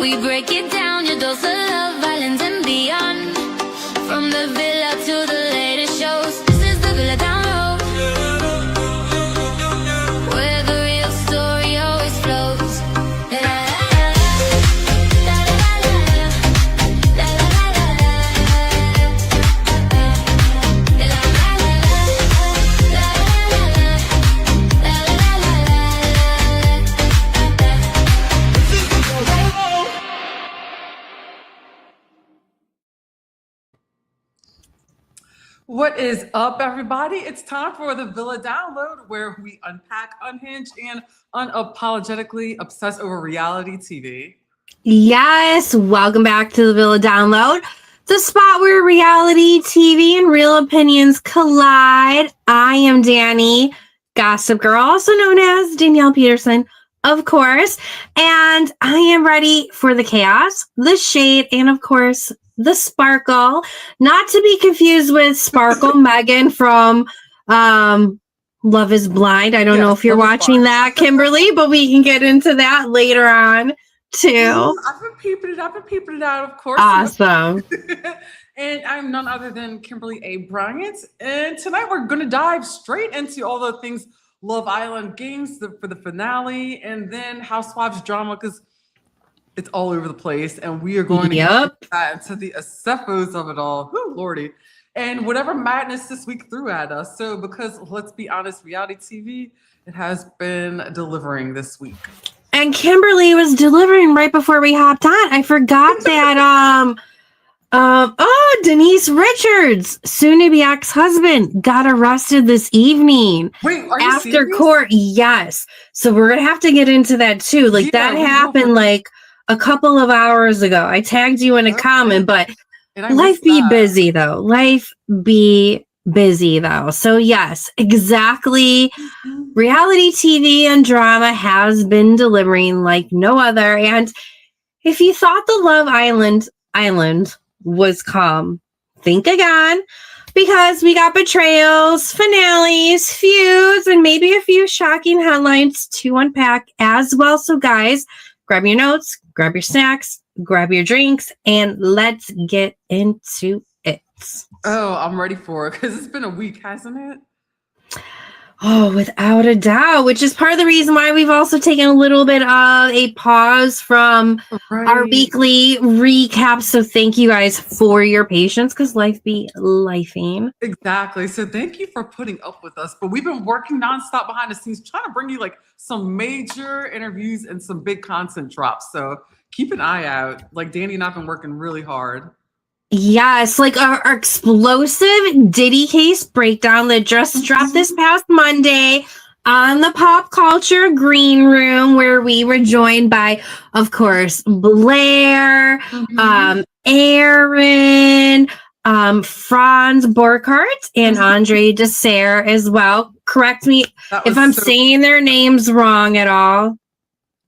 We break it down, your dose of love, violence and beyond. From the villa to the latest shows, this is the Villa Down Low, where the real story always flows. What is up, everybody? It's time for the Villa Download, where we unpack, unhinge, and unapologetically obsess over reality TV. Yes, welcome back to the Villa Download, the spot where reality TV and real opinions collide. I am Danny, Gossip Girl, also known as Danielle Peterson, of course, and I am ready for the chaos, the shade, and of course, the sparkle, not to be confused with Sparkle Megan from Love is Blind. I don't know if you're watching that, Kimberly, but we can get into that later on too. I've been peeping it out, of course. Awesome. And I'm none other than Kimberly A. Bryant. And tonight we're going to dive straight into all the things Love Island games for the finale, and then Housewives drama, because it's all over the place, and we are going to get into the Osefos of it all. Whew, Lordy. And whatever madness this week threw at us. So, because let's be honest, reality TV, it has been delivering this week. And Kimberly was delivering right before we hopped on. I forgot that Denise Richards, soon-to-be ex-husband, got arrested this evening. Wait, are you after serious? Court? Yes. So we're gonna have to get into that too. Like that happened like a couple of hours ago. I tagged you in a comment, but life be busy though. Life be busy though. So yes, exactly. Reality TV and drama has been delivering like no other. And if you thought the Love Island was calm, think again, because we got betrayals, finales, feuds, and maybe a few shocking headlines to unpack as well. So guys, grab your notes, grab your snacks, grab your drinks, and let's get into it. Oh, I'm ready for it, because it's been a week, hasn't it? Oh, without a doubt, which is part of the reason why we've also taken a little bit of a pause from our weekly recap. So thank you guys for your patience, because life be lifing. Exactly. So thank you for putting up with us. But we've been working nonstop behind the scenes, trying to bring you like some major interviews and some big content drops. So keep an eye out. Like Danny and I've been working really hard. Yes, like our explosive Diddy case breakdown that just dropped this past Monday on the Pop Culture Green Room, where we were joined by, of course, Blair, Aaron, Franz Borchardt, and Andre Dessert as well. Correct me if I'm saying their names wrong at all.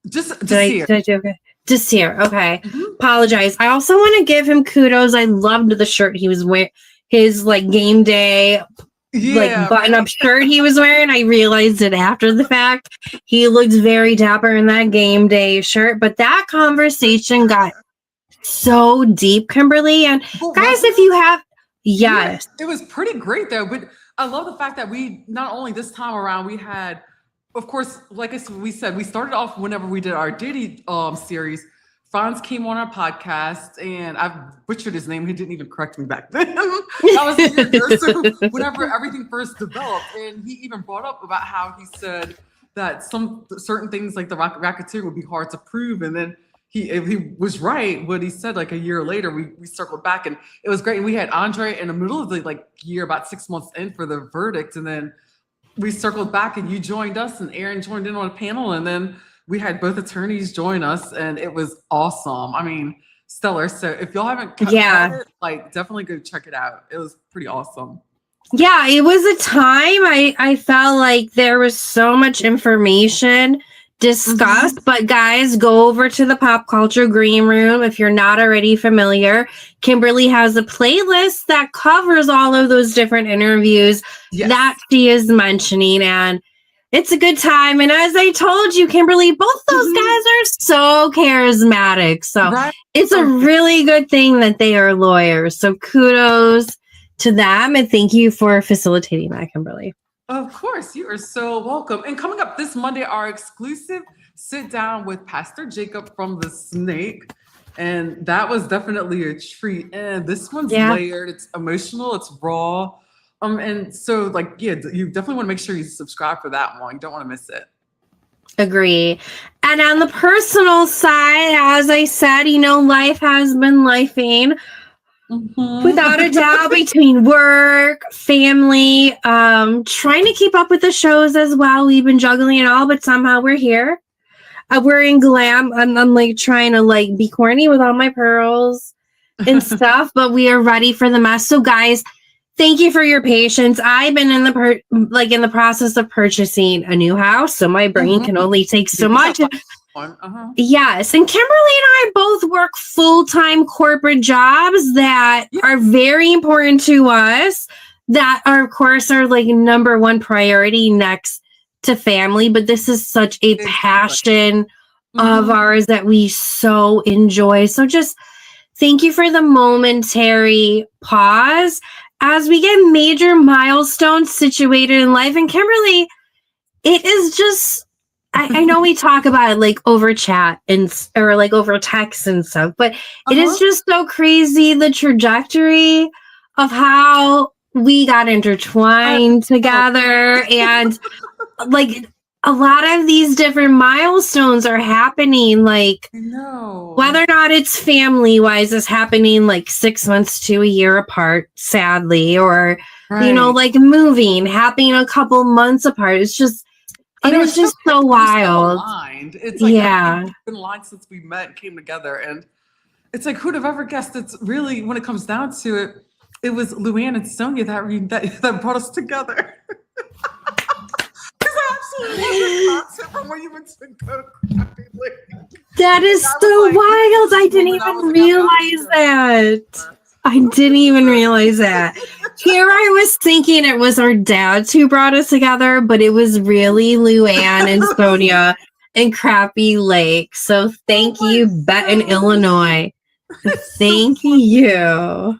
Did I do okay? Dessert. Okay. Apologize. I also want to give him kudos. I loved the shirt he was wearing, his like game day, like button up shirt he was wearing. I realized it after the fact. He looked very dapper in that game day shirt, but that conversation got so deep, Kimberly. And guys, if you have, yes, it was pretty great though. But I love the fact that we, not only this time around, we had, of course, like we said, we started off whenever we did our Diddy series. Franz came on our podcast, and I've butchered his name. He didn't even correct me back then. That was a year ago. So whenever everything first developed, and he even brought up about how he said that some certain things like the racketeering would be hard to prove, and then he was right. What he said like a year later, we circled back, and it was great. And we had Andre in the middle of the like year, about 6 months in for the verdict, and then we circled back and you joined us, and Aaron joined in on a panel, and then we had both attorneys join us, and it was awesome. I mean, stellar. So if y'all haven't caught it, like definitely go check it out. It was pretty awesome. Yeah, it was a time I felt like there was so much information discussed, but guys, go over to the Pop Culture Green Room if you're not already familiar. Kimberly has a playlist that covers all of those different interviews that she is mentioning, and It's a good time. And as I told you, Kimberly, both those guys are so charismatic. So it's a really good thing that they are lawyers. So kudos to them. And thank you for facilitating that, Kimberly. Of course, you are so welcome. And coming up this Monday, our exclusive sit down with Pastor Jacob from The Snake. And that was definitely a treat. And this one's layered. It's emotional. It's raw. And so you definitely want to make sure you subscribe for that one. You don't want to miss it. Agree. And on the personal side, as I said, life has been lifing. Without a doubt, between work, family, trying to keep up with the shows as well. We've been juggling it all, but somehow we're here. We're in glam. I'm trying to be corny with all my pearls and stuff, but we are ready for the mess. So guys, thank you for your patience. I've been in the process of purchasing a new house, so my brain can only take so much. Yes, and Kimberly and I both work full-time corporate jobs that are very important to us, that are, of course, are number one priority next to family. But this is such a passion of ours that we so enjoy. So just thank you for the momentary pause as we get major milestones situated in life. And Kimberly, it is just, I know we talk about it over chat or over text and stuff, but it is just so crazy, the trajectory of how we got intertwined together. And a lot of these different milestones are happening, whether or not it's family wise is happening 6 months to a year apart, sadly, or, moving happening a couple months apart. It's just, it was just so wild. It's we've been aligned since we met and came together. And it's who'd have ever guessed it's really, when it comes down to it, it was Luann and Sonia that brought us together. From where you went to go. That is so wild. I didn't even realize that. I didn't even realize that. Here I was thinking it was our dads who brought us together, but it was really Luann and Sonia in Crappie Lake. So thank you, Benton, Illinois. Thank you.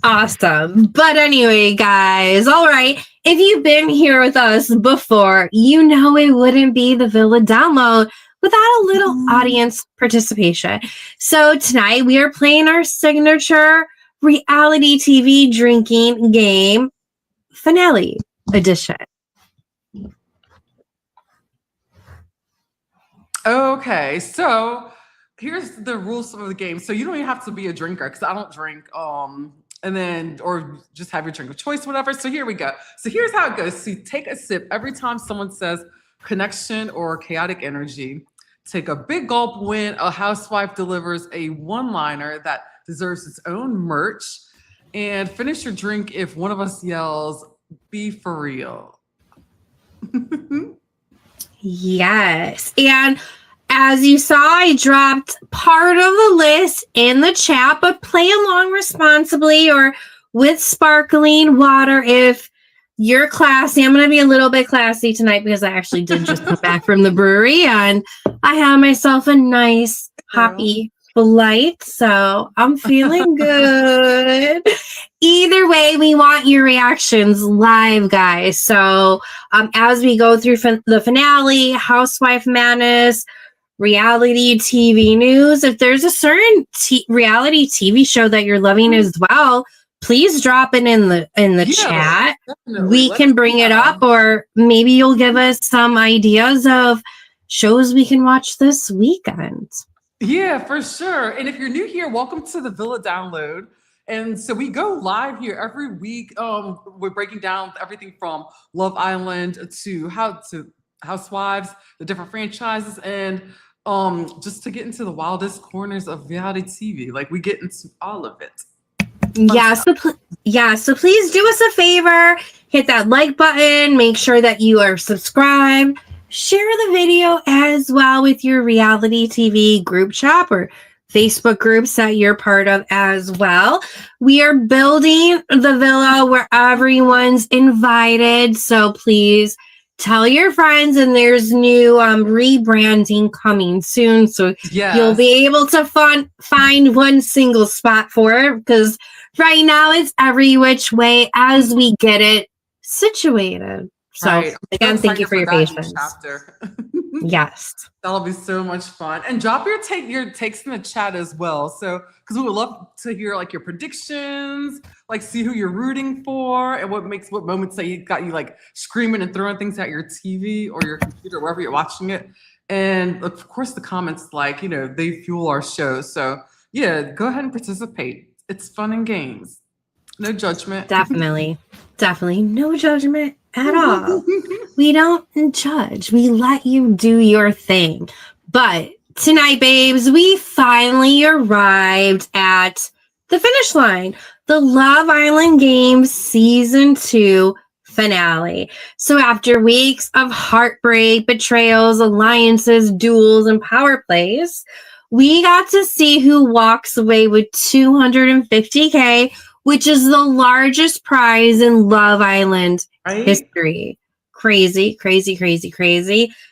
Awesome. But anyway, guys, all right. If you've been here with us before, you know it wouldn't be the Villa Download without a little audience participation. So tonight we are playing our signature reality TV drinking game, Finale Edition. Okay, so here's the rules of the game. So you don't even have to be a drinker, because I don't drink. Or just have your drink of choice, whatever. So here we go. So here's how it goes. So you take a sip every time someone says connection or chaotic energy. Take a big gulp when a housewife delivers a one-liner that deserves its own merch. And finish your drink if one of us yells, "Be for real." Yes. And as you saw, I dropped part of the list in the chat, but play along responsibly or with sparkling water if you're classy. I'm going to be a little bit classy tonight because I actually did just come back from the brewery and I have myself a nice hoppy flight. So I'm feeling good. Either way, we want your reactions live, guys. So as we go through the finale, Housewife Madness, reality TV news, if there's a certain reality TV show that you're loving as well, please drop it in the chat. Definitely. We can bring it up, or maybe you'll give us some ideas of shows we can watch this weekend. Yeah, for sure. And if you're new here, welcome to the Villa Download. And so we go live here every week. We're breaking down everything from Love Island to Housewives, the different franchises, and just to get into the wildest corners of reality TV. We get into all of it. So please do us a favor, hit that like button, make sure that you are subscribed, share the video as well with your reality TV group chat or Facebook groups that you're part of as well. We are building the villa where everyone's invited, so please tell your friends, and there's new rebranding coming soon, so you'll be able to find one single spot for it, because right now it's every which way as we get it situated. So again, thank you for your patience. Yes, that'll be so much fun. And drop your takes in the chat as well. So because we would love to hear like your predictions, like see who you're rooting for, and what moments that you got you like screaming and throwing things at your TV or your computer, wherever you're watching it. And of course, the comments, like, they fuel our show. So yeah, go ahead and participate. It's fun and games. No judgment. Definitely no judgment at all. We don't judge. We let you do your thing. But tonight, babes, we finally arrived at the finish line. The Love Island Games Season 2 finale. So after weeks of heartbreak, betrayals, alliances, duels, and power plays, we got to see who walks away with $250K, which is the largest prize in Love Island history. Crazy.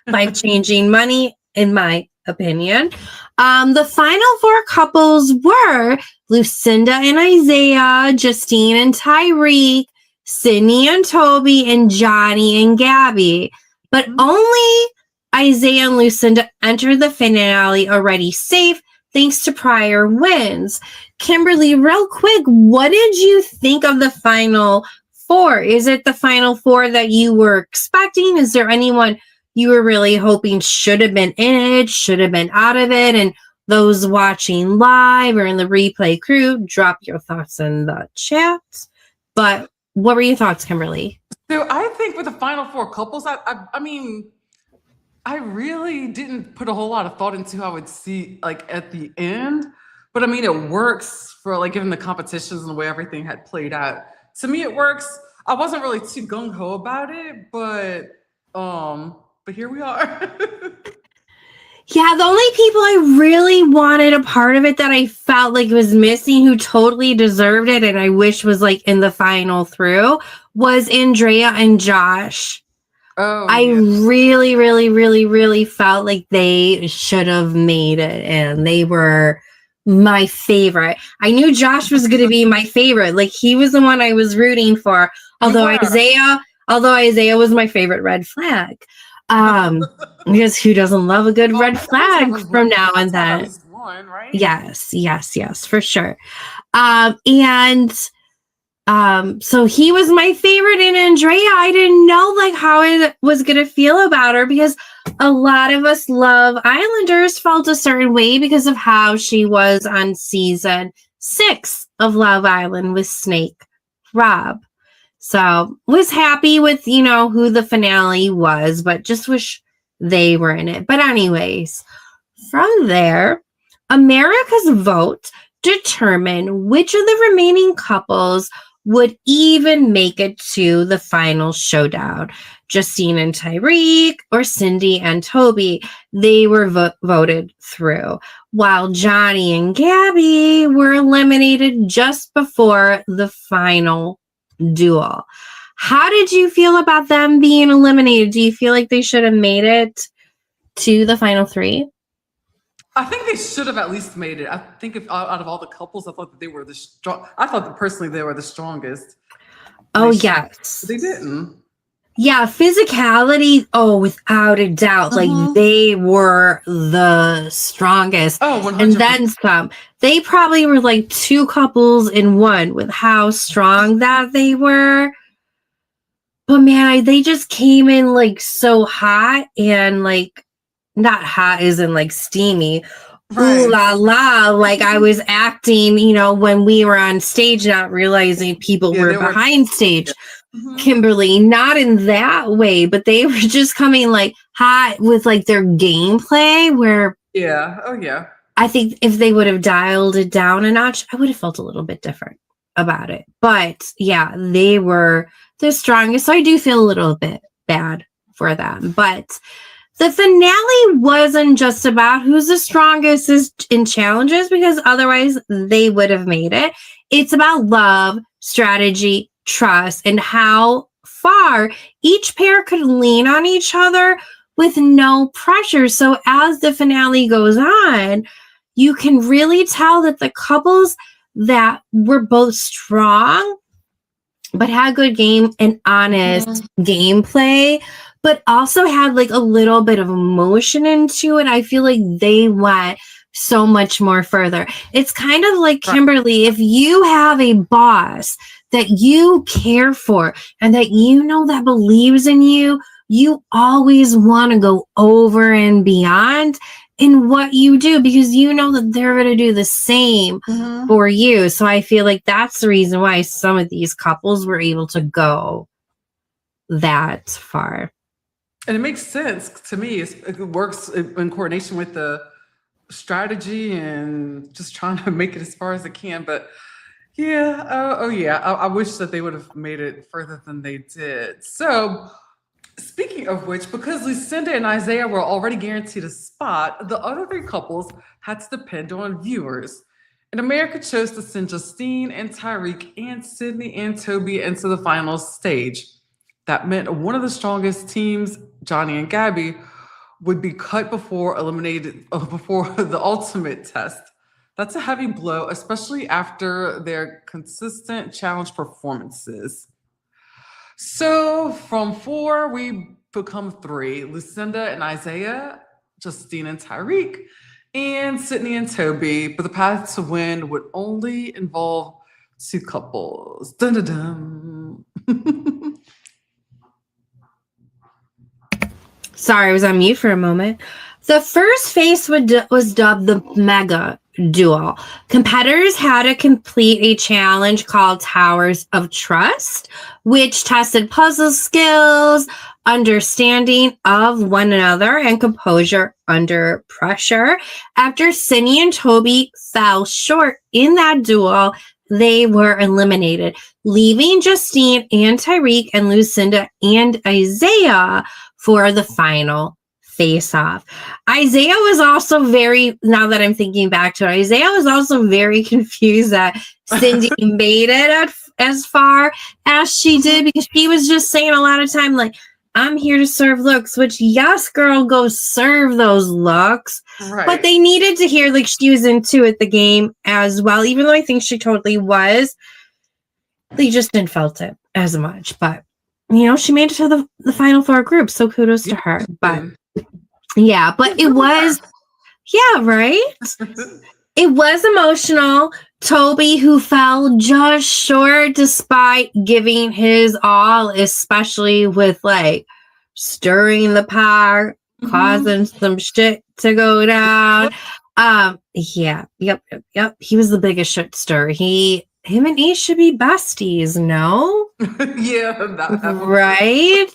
Life-changing money, in my opinion. The final 4 couples were Lucinda and Isaiah, Justine and Tyreek, Sydney and Toby, and Johnny and Gabby. But only Isaiah and Lucinda entered the finale already safe, thanks to prior wins. Kimberly, real quick, what did you think of the final 4? Is it the final 4 that you were expecting? Is there anyone you were really hoping should have been in it, should have been out of it? And those watching live or in the replay crew, drop your thoughts in the chat. But what were your thoughts, Kimberly? So I think with the final 4 couples, I mean, I really didn't put a whole lot of thought into who I would see like at the end. But I mean, it works for like given the competitions and the way everything had played out. To me, it works. I wasn't really too gung-ho about it, but here we are. Yeah, the only people I really wanted a part of it that I felt like was missing, who totally deserved it, and I wish was like in the final through, was Andrea and Josh. I really felt like they should have made it, and they were my favorite. I knew Josh was going to be my favorite. Like, he was the one I was rooting for. Although Isaiah was my favorite red flag. Because who doesn't love a good red flag from now and then? One, right? Yes, for sure. So he was my favorite, and Andrea, I didn't know like how I was gonna feel about her, because a lot of us Love Islanders felt a certain way because of how she was on season 6 of Love Island with Snake Rob. So was happy with, who the finale was, but just wish they were in it. But anyways, from there, America's vote determined which of the remaining couples would even make it to the final showdown. Justine and Tyreek, or Cindy and Toby, they were voted through, while Johnny and Gabby were eliminated just before the final duel. How did you feel about them being eliminated? Do you feel like they should have made it to the final 3? I think they should have at least made it. I think if out of all the couples, I thought that they were I thought that personally they were the strongest. Oh, yes. They didn't. Yeah, physicality, without a doubt. Like, they were the strongest. Oh, 100%. And then some. They probably were like 2 couples in one with how strong that they were. But man, they just came in like so hot, and like, not hot as in like steamy. Right. Ooh la la. Like, I was acting, when we were on stage, not realizing people were behind stage. Kimberly, not in that way, but they were just coming like hot with like their gameplay, where I think if they would have dialed it down a notch, I would have felt a little bit different about it. But yeah, they were the strongest, so I do feel a little bit bad for them. But the finale wasn't just about who's the strongest in challenges, because otherwise they would have made it. It's about love, strategy, trust, and how far, each pair could lean on each other with no pressure. So as the finale goes on, you can really tell that the couples that were both strong but had good game and honest gameplay, but also had like a little bit of emotion into it, I feel like they went so much more further. It's kind of like, Kimberly, if you have a boss that you care for and that you know that believes in you, you always want to go over and beyond in what you do because you know that they're going to do the same for you. So I feel like that's the reason why some of these couples were able to go that far. And it makes sense to me. It works in coordination with the strategy and just trying to make it as far as it can. But yeah, I wish that they would have made it further than they did. So speaking of which, because Lucinda and Isaiah were already guaranteed a spot, the other three couples had to depend on viewers. And America chose to send Justine and Tyreek and Sydney and Toby into the final stage. That meant one of the strongest teams, Johnny and Gabby, would be cut before the ultimate test. That's a heavy blow, especially after their consistent challenge performances. So from 4, we become 3. Lucinda and Isaiah, Justine and Tyreek, and Sydney and Toby. But the path to win would only involve 2 couples. Dun dun dun. Sorry, I was on mute for a moment. The first phase was dubbed the Mega Duel. Competitors had to complete a challenge called Towers of Trust, which tested puzzle skills, understanding of one another, and composure under pressure. After Sydney and Toby fell short in that duel, they were eliminated, leaving Justine and Tyreek and Lucinda and Isaiah for the final face-off. Isaiah was also now that I'm thinking back to it, Isaiah was also very confused that Cindy made it as far as she did because she was just saying a lot of time, like, I'm here to serve looks, which, yes, girl, go serve those looks. Right. But they needed to hear like she was into it, the game as well, even though I think she totally was. They just didn't felt it as much. But, she made it to the final 4 group, so kudos to her. But yeah, but it was, right? It was emotional. Toby, who fell just short despite giving his all, especially with like stirring the pot, causing some shit to go down. Yep. He was the biggest shit stir. Him and Ace should be besties, no? Yeah, right?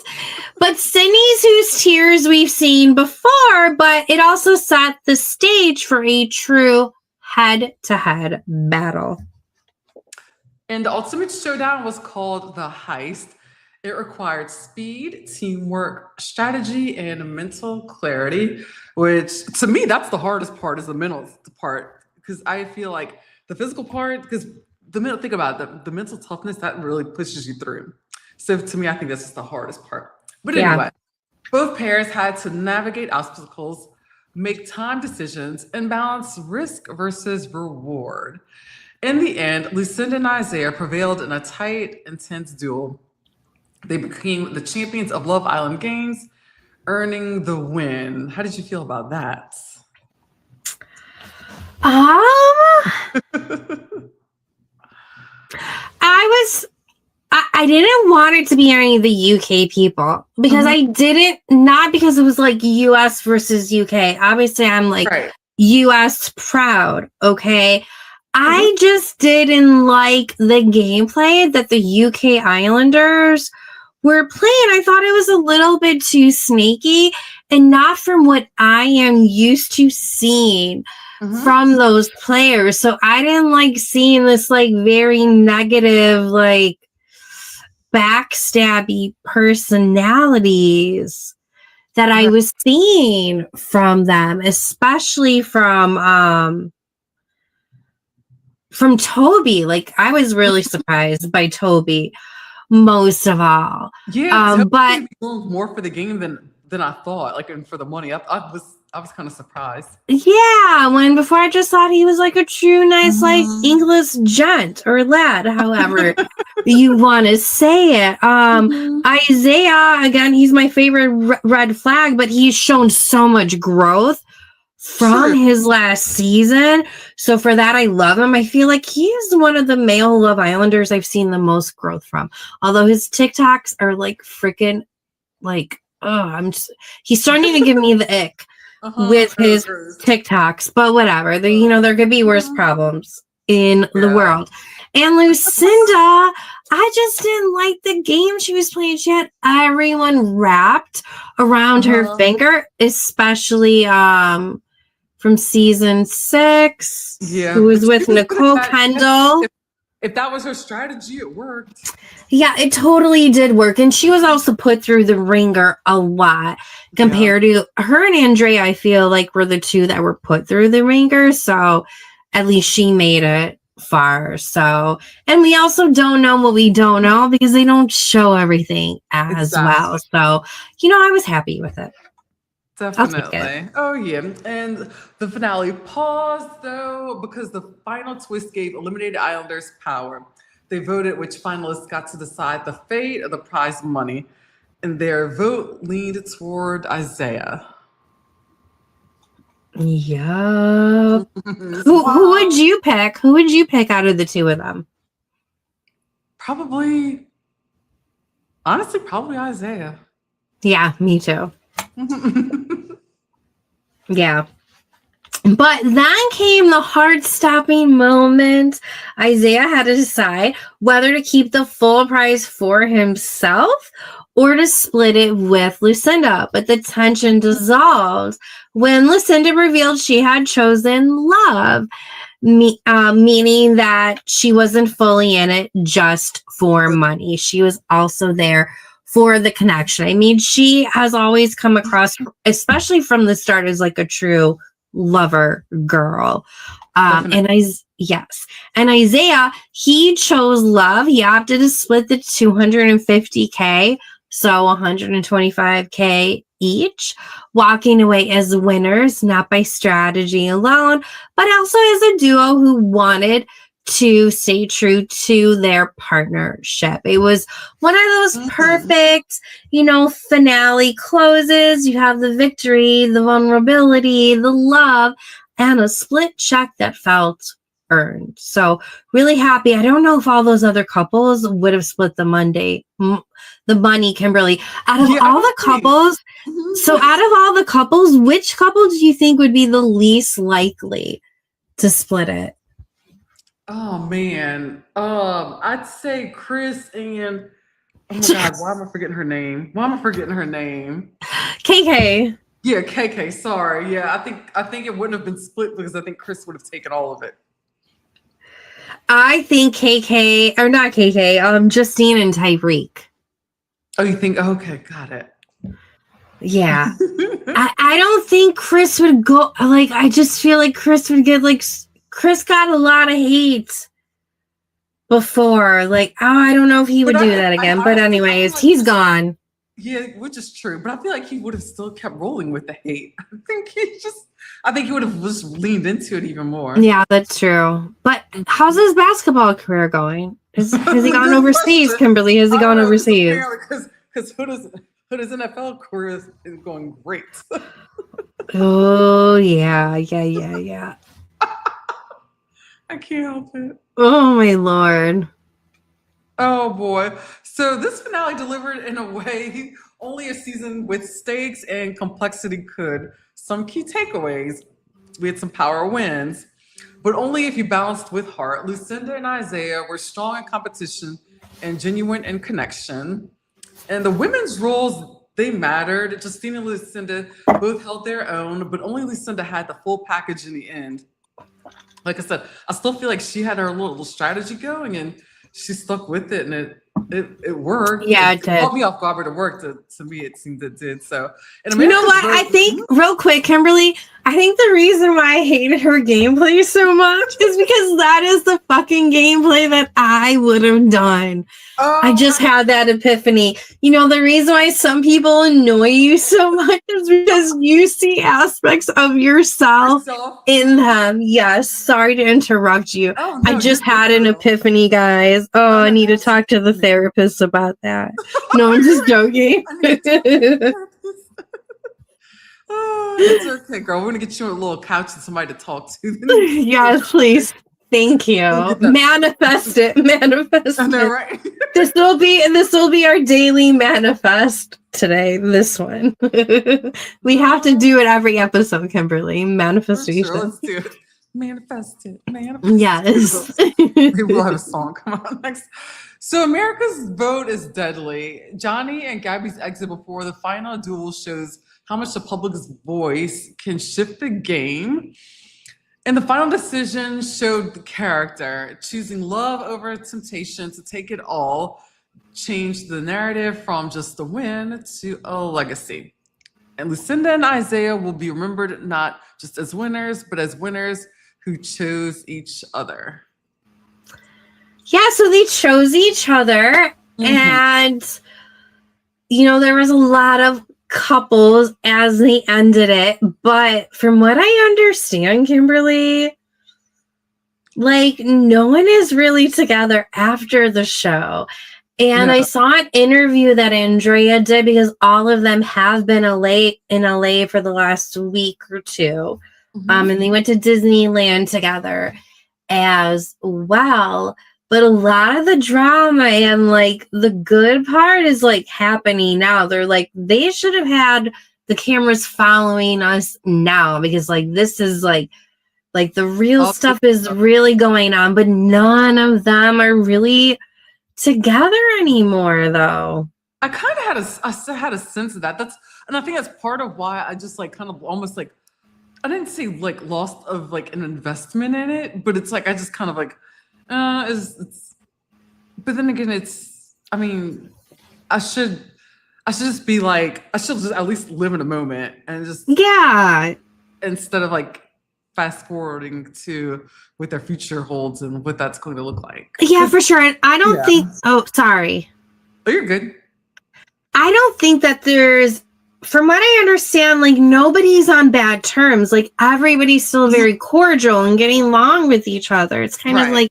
But Sydney's whose tears we've seen before, but it also set the stage for a true head-to-head battle. And the ultimate showdown was called the Heist. It required speed, teamwork, strategy, and mental clarity, which to me, that's the hardest part, is the mental part. Because I feel like the physical part, because think about it, the mental toughness, that really pushes you through. So to me, I think this is the hardest part. But anyway, both pairs had to navigate obstacles, make time decisions, and balance risk versus reward. In the end, Lucinda and Isaiah prevailed in a tight, intense duel. They became the champions of Love Island Games, earning the win. How did you feel about that? I didn't want it to be any of the UK people because I didn't, not because it was like US versus UK. Obviously, I'm like US proud, okay? I just didn't like the gameplay that the UK Islanders were playing. I thought it was a little bit too sneaky and not from what I am used to seeing from those players. So I didn't like seeing this like very negative, like backstabby personalities that I was seeing from them, especially from Toby. Like, I was really surprised by Toby. most of all. Yeah, but going more for the game than I thought. Like, and for the money, I was kind of surprised. Yeah, before I just thought he was like a true nice like English gent or lad, however you want to say it. Isaiah, again, he's my favorite red flag, but he's shown so much growth from his last season. So for that, I love him. I feel like he is one of the male Love Islanders I've seen the most growth from. Although his TikToks are like freaking like, he's starting to give me the ick with his TikToks, but whatever. There could be worse problems in the world. And Lucinda, I just didn't like the game she was playing. She had everyone wrapped around her finger, especially from season 6, who was with Nicole Kendall. If that was her strategy, it worked. Yeah, it totally did work. And she was also put through the ringer a lot compared to her and Andrea. I feel like were the two that were put through the ringer. So at least she made it far. So, and we also don't know what we don't know because they don't show everything as well. So, I was happy with it. Definitely. Oh, yeah. And the finale paused, though, because the final twist gave eliminated Islanders power. They voted which finalists got to decide the fate of the prize money, and their vote leaned toward Isaiah. Yeah. Who would you pick? Who would you pick out of the two of them? Honestly, probably Isaiah. Yeah, me too. Yeah. But then came the heart-stopping moment. Isaiah had to decide whether to keep the full prize for himself or to split it with Lucinda. But the tension dissolved when Lucinda revealed she had chosen love, meaning that she wasn't fully in it just for money. She was also there for the connection. I mean, she has always come across, especially from the start, as like a true lover girl. And Isaiah, he chose love. He opted to split the $250K, so $125K each, walking away as winners, not by strategy alone, but also as a duo who wanted to stay true to their partnership. It was one of those perfect, finale closes. You have the victory, the vulnerability, the love, and a split check that felt earned. So really happy. I don't know if all those other couples would have split the money, Kimberly. Out of all the couples, which couple do you think would be the least likely to split it? Oh man, I'd say Chris and oh my God, why am I forgetting her name? KK. Yeah, KK. Sorry. Yeah, I think it wouldn't have been split because I think Chris would have taken all of it. I think KK or not KK. Justine and Tyreek. Oh, you think? Okay, got it. Yeah, I don't think Chris would go. Like, I just feel like Chris would get like. Chris got a lot of hate before. Like, I don't know if he would do that again. But anyways, he's gone. Yeah, which is true. But I feel like he would have still kept rolling with the hate. I think he would have just leaned into it even more. Yeah, that's true. But how's his basketball career going? Has he gone overseas, Kimberly? Has he gone overseas? Because Huda's NFL career is going great. Oh, yeah. I can't help it. Oh, my Lord. Oh, boy. So this finale delivered in a way only a season with stakes and complexity could. Some key takeaways. We had some power wins, but only if you balanced with heart. Lucinda and Isaiah were strong in competition and genuine in connection. And the women's roles, they mattered. Justine and Lucinda both held their own, but only Lucinda had the full package in the end. Like I said, I still feel like she had her little strategy going and she stuck with it, and it worked. Yeah, it did. Caught me off guard, but it worked. To me, it seemed it did. So, and you know what? I think real quick, Kimberly. I think the reason why I hated her gameplay so much is because that is the fucking gameplay that I would have done. I just had that epiphany. You know, the reason why some people annoy you so much is because you see aspects of yourself in them. Yes. Sorry to interrupt you. Oh, no, I just had an epiphany, guys. Oh, I need to talk to the therapist about that. No, I'm just joking. Oh, it's okay, girl. We're gonna get you a little couch and somebody to talk to. Yes, please. Thank you. Manifest it. Manifest it. Right? This will be our daily manifest today. This one. We have to do it every episode, Kimberly. Manifestation. Sure, let's do it. Manifest it. Yes. We will have a song. Come on, next. So America's vote is deadly. Johnny and Gabby's exit before the final duel shows how much the public's voice can shift the game. And the final decision showed the character choosing love over temptation to take it all, changed the narrative from just a win to a legacy. And Lucinda and Isaiah will be remembered not just as winners, but as winners who chose each other. Yeah, so they chose each other. And, you know, there was a lot of couples as they ended it, but from what I understand, Kimberly, like no one is really together after the show. And I saw an interview that Andrea did because all of them have been in LA for the last week or two. And they went to Disneyland together as well. But a lot of the drama and like the good part is like happening now. They're like, they should have had the cameras following us now because like this is like the real stuff is really going on, but none of them are really together anymore though. I kind of had a sense of that. And I think that's part of why I just like kind of almost like, I didn't say like lost of like an investment in it, but it's like, I just kind of like, but then again, I mean, I should just be like, I should just at least live in a moment and just, instead of like fast forwarding to what their future holds and what that's going to look like. Yeah, for sure. And I don't think, sorry. Oh, you're good. I don't think that there's, from what I understand, like nobody's on bad terms. Like everybody's still very cordial and getting along with each other. It's kind of like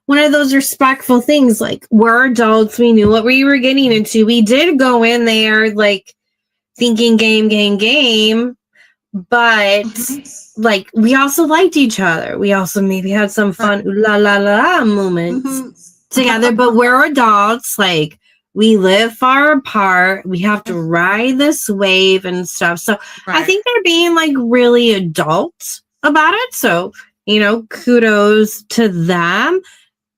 one of those respectful things. Like we're adults. We knew what we were getting into. We did go in there like thinking game. But like we also liked each other. We also maybe had some fun ooh la la la moments together. But we're adults. Like we live far apart. We have to ride this wave and stuff. So I think they're being like really adult about it. So, you know, kudos to them.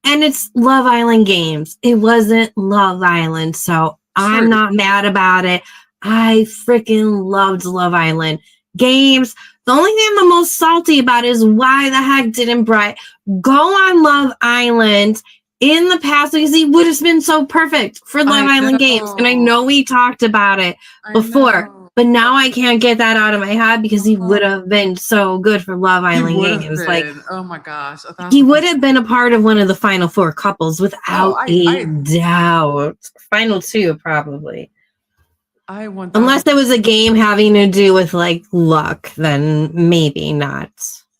And it's Love Island games. It wasn't Love Island. So I'm not mad about it. I freaking loved Love Island games. The only thing I'm the most salty about is why the heck didn't Brett go on Love Island in the past, because he would have been so perfect for Love Island games. And I know we talked about it before, but now I can't get that out of my head because he would have been so good for Love Island games. Like, oh my gosh, he would have been a part of one of the final four couples without a doubt. Final two, probably. Unless there was a game having to do with like luck, then maybe not,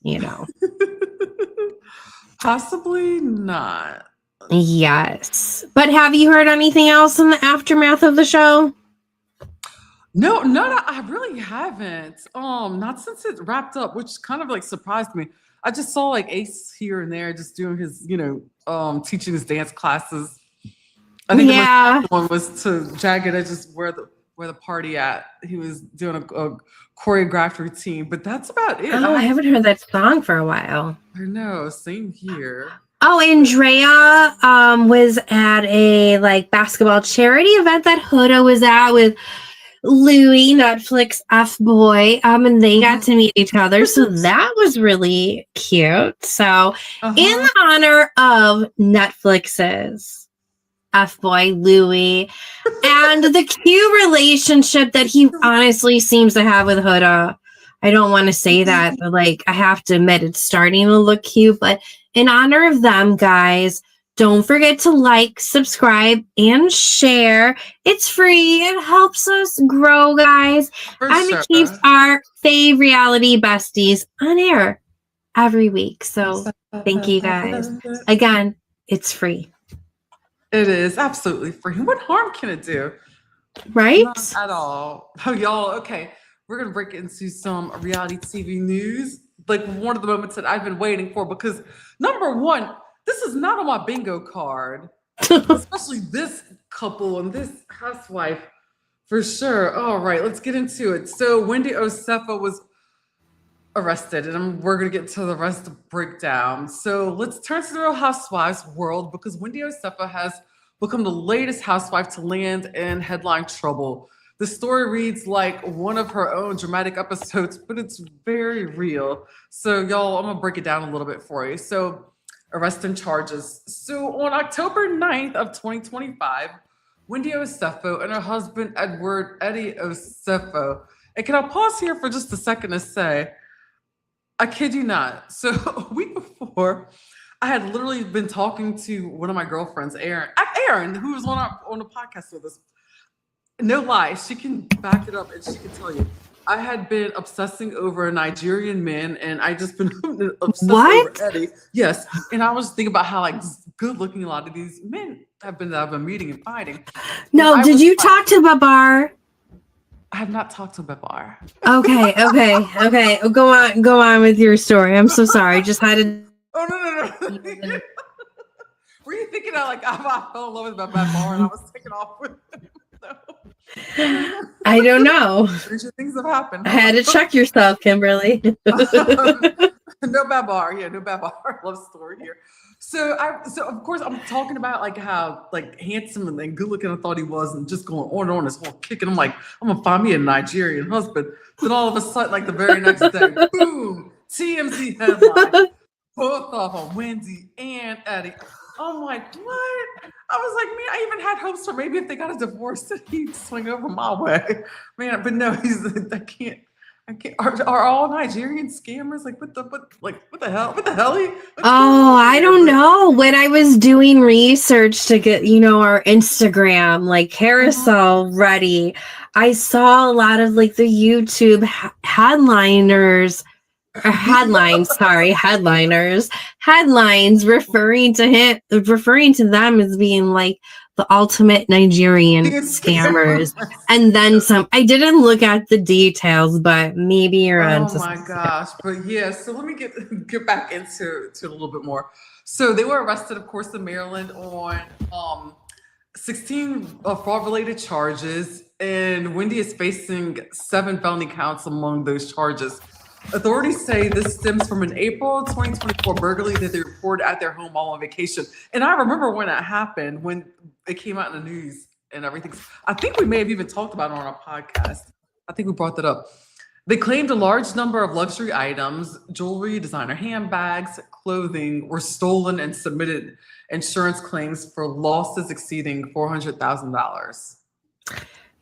you know. Possibly not. Yes. But have you heard anything else in the aftermath of the show? No, I really haven't. Not since it wrapped up, which kind of like surprised me. I just saw like Ace here and there just doing his, you know, teaching his dance classes. I think the one was to Jagged Edges where the party at. He was doing a choreographed routine, but that's about it. Oh, I haven't heard that song for a while. I know, same here. Oh, Andrea was at a like basketball charity event that Huda was at with Louis, Netflix F-boy, and they got to meet each other. So that was really cute. So in honor of Netflix's F-boy, Louis, and the cute relationship that he honestly seems to have with Huda. I don't want to say that, but like, I have to admit it's starting to look cute. But in honor of them, guys, don't forget to like, subscribe, and share. It's free. It helps us grow, guys. And it keeps our fave reality besties on air every week. So thank you, guys. Again, it's free. It is absolutely free. What harm can it do? Right? Not at all. Oh, y'all, okay. We're going to break into some reality TV news. Like one of the moments that I've been waiting for, because number one, this is not on my bingo card, especially this couple and this housewife for sure. All right, let's get into it. So Wendy Osefo was arrested, and we're going to get to the rest of the breakdown. So let's turn to the Real Housewives world, because Wendy Osefo has become the latest housewife to land in headline trouble. The story reads like one of her own dramatic episodes, but it's very real. So y'all, I'm going to break it down a little bit for you. So arrest and charges. So on October 9th of 2025, Wendy Osefo and her husband, Eddie Osefo. And can I pause here for just a second to say, I kid you not. So a week before, I had literally been talking to one of my girlfriends, Erin, who was on the podcast with us. No lie, she can back it up and she can tell you. I had been obsessing over a Nigerian man, and I just been obsessed over Eddie. Yes, and I was thinking about how like good looking a lot of these men have been that I've been meeting and fighting. No, did you talk to Babar? I have not talked to Babar. Okay. Go on with your story. I'm so sorry. Just had to. Oh no. Were you thinking I fell in love with Babar and I was taking off with him? No. I don't know. Stranger things have happened. I had to check yourself, Kimberly. No Babar. Yeah, no Babar. Love story here. So of course I'm talking about like how like handsome and good looking I thought he was, and just going on and on this whole kick. And I'm like, I'm gonna find me a Nigerian husband. Then all of a sudden, like the very next day, boom, TMZ headline. Both of them, Wendy and Eddie. I'm like, what? I was like, man, I even had hopes for maybe if they got a divorce that he'd swing over my way. Man, but no, I can't. Are all Nigerian scammers? Like what the hell? What the hell? I don't know. When I was doing research to get, our Instagram like carousel ready, I saw a lot of like the YouTube headliners referring to them as being like the ultimate Nigerian scammers. And then some. I didn't look at the details, but maybe you're onto something. Oh my gosh. But yeah, so let me get back into a little bit more. So they were arrested, of course, in Maryland on 16 fraud-related charges, and Wendy is facing 7 felony counts among those charges. Authorities say this stems from an April 2024 burglary that they reported at their home while on vacation. And I remember when that happened, when it came out in the news and everything. I think we may have even talked about it on our podcast. I think we brought that up. They claimed a large number of luxury items, jewelry, designer handbags, clothing were stolen, and submitted insurance claims for losses exceeding $400,000.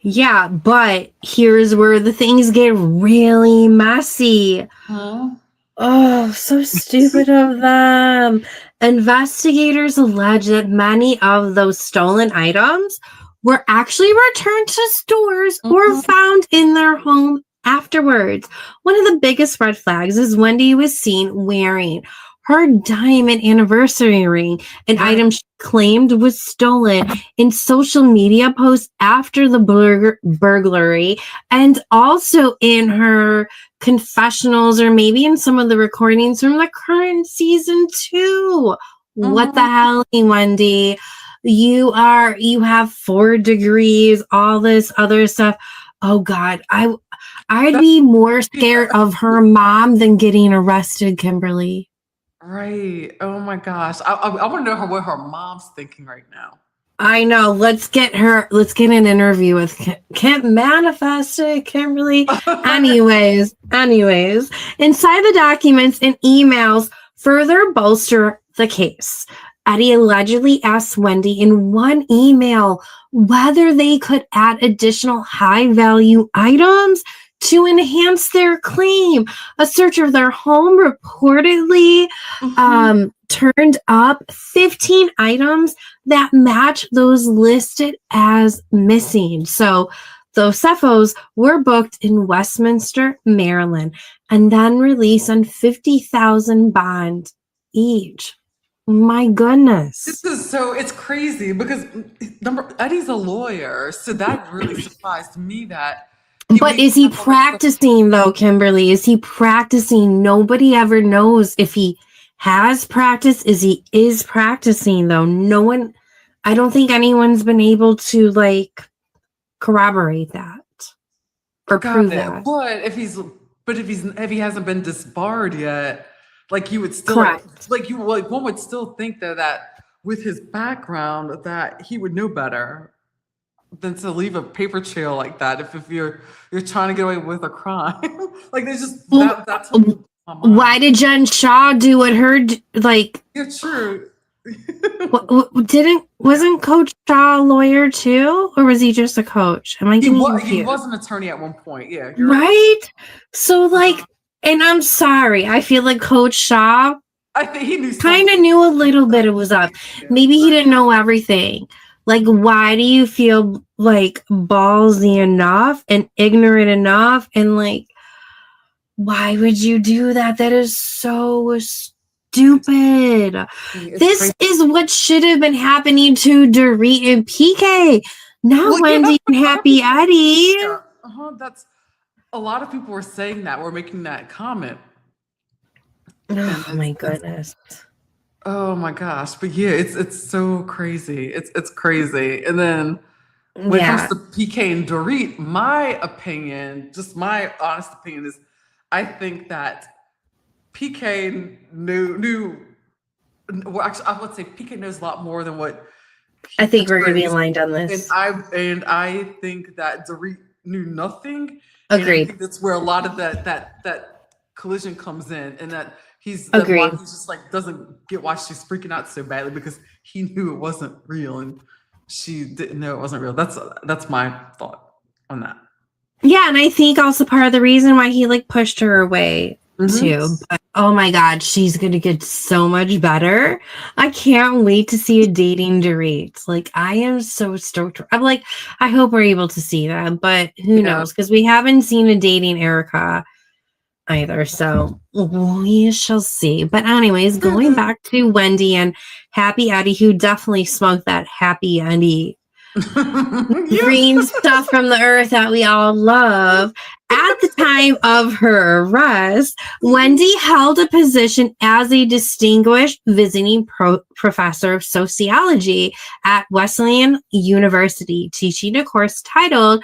Yeah, but here's where the things get really messy. Huh? Oh, so stupid of them. Investigators allege that many of those stolen items were actually returned to stores or found in their home afterwards. One of the biggest red flags is Wendy was seen wearing her diamond anniversary ring, an item she claimed was stolen, in social media posts after the burglary, and also in her confessionals, or maybe in some of the recordings from the current season 2. What the hell, Wendy? You have 4 degrees, all this other stuff. Oh God, I'd be more scared of her mom than getting arrested, Kimberly. Right. Oh my gosh. I want to know what her mom's thinking right now. I know. Let's get an interview with Can't Manifest it, Kimberly. Anyways, inside the documents and emails further bolster the case. Eddie allegedly asked Wendy in one email whether they could add additional high-value items to enhance their claim. A search of their home reportedly turned up 15 items that match those listed as missing. So the Osefos were booked in Westminster, Maryland, and then released on $50,000 bond each. My goodness. It's crazy because Eddie's a lawyer, so that really surprised me that. But is he practicing though, Kimberly? Is he practicing? Nobody ever knows if he has practice. He is practicing though. No one, I don't think anyone's been able to like corroborate that or prove that. But if he hasn't been disbarred yet, like you would still one would still think that with his background that he would know better than to leave a paper trail like that if you're trying to get away with a crime. Like there's just that's why did Jen Shaw do what her like? Yeah, true. Wasn't Coach Shaw a lawyer too, or was he just a coach? Am I getting confused? He was an attorney at one point. Yeah, right. So like, and I'm sorry, I feel like Coach Shaw, I think he knew a little bit. It was up. Maybe he didn't know everything. Like, why do you feel like ballsy enough and ignorant enough? And like, why would you do that? That is so stupid. This is what should have been happening to Dorit and PK. Now Wendy and Happy Eddie. That's a lot of people were saying that. We're making that comment. Oh my goodness. Oh my gosh. But yeah, it's so crazy. It's crazy. And then when it comes to PK and Dorit, my opinion, just my honest opinion is I think that PK knew well, actually I would say PK knows a lot more than what I think we're gonna be aligned on this. And I think that Dorit knew nothing. Agreed. I think that's where a lot of that collision comes in, and that he's just like doesn't get why she's freaking out so badly because he knew it wasn't real and she didn't know it wasn't real. That's my thought on that. Yeah, and I think also part of the reason why he like pushed her away too. But oh my God, she's gonna get so much better. I can't wait to see a dating Dorit. Like I am so stoked. I'm like, I hope we're able to see that, but who knows? Because we haven't seen a dating Erica either. So we shall see. But anyways, going back to Wendy and Happy Eddie, who definitely smoked that Happy Eddie green stuff from the earth that we all love. At the time of her arrest, Wendy held a position as a distinguished visiting professor of sociology at Wesleyan University, teaching a course titled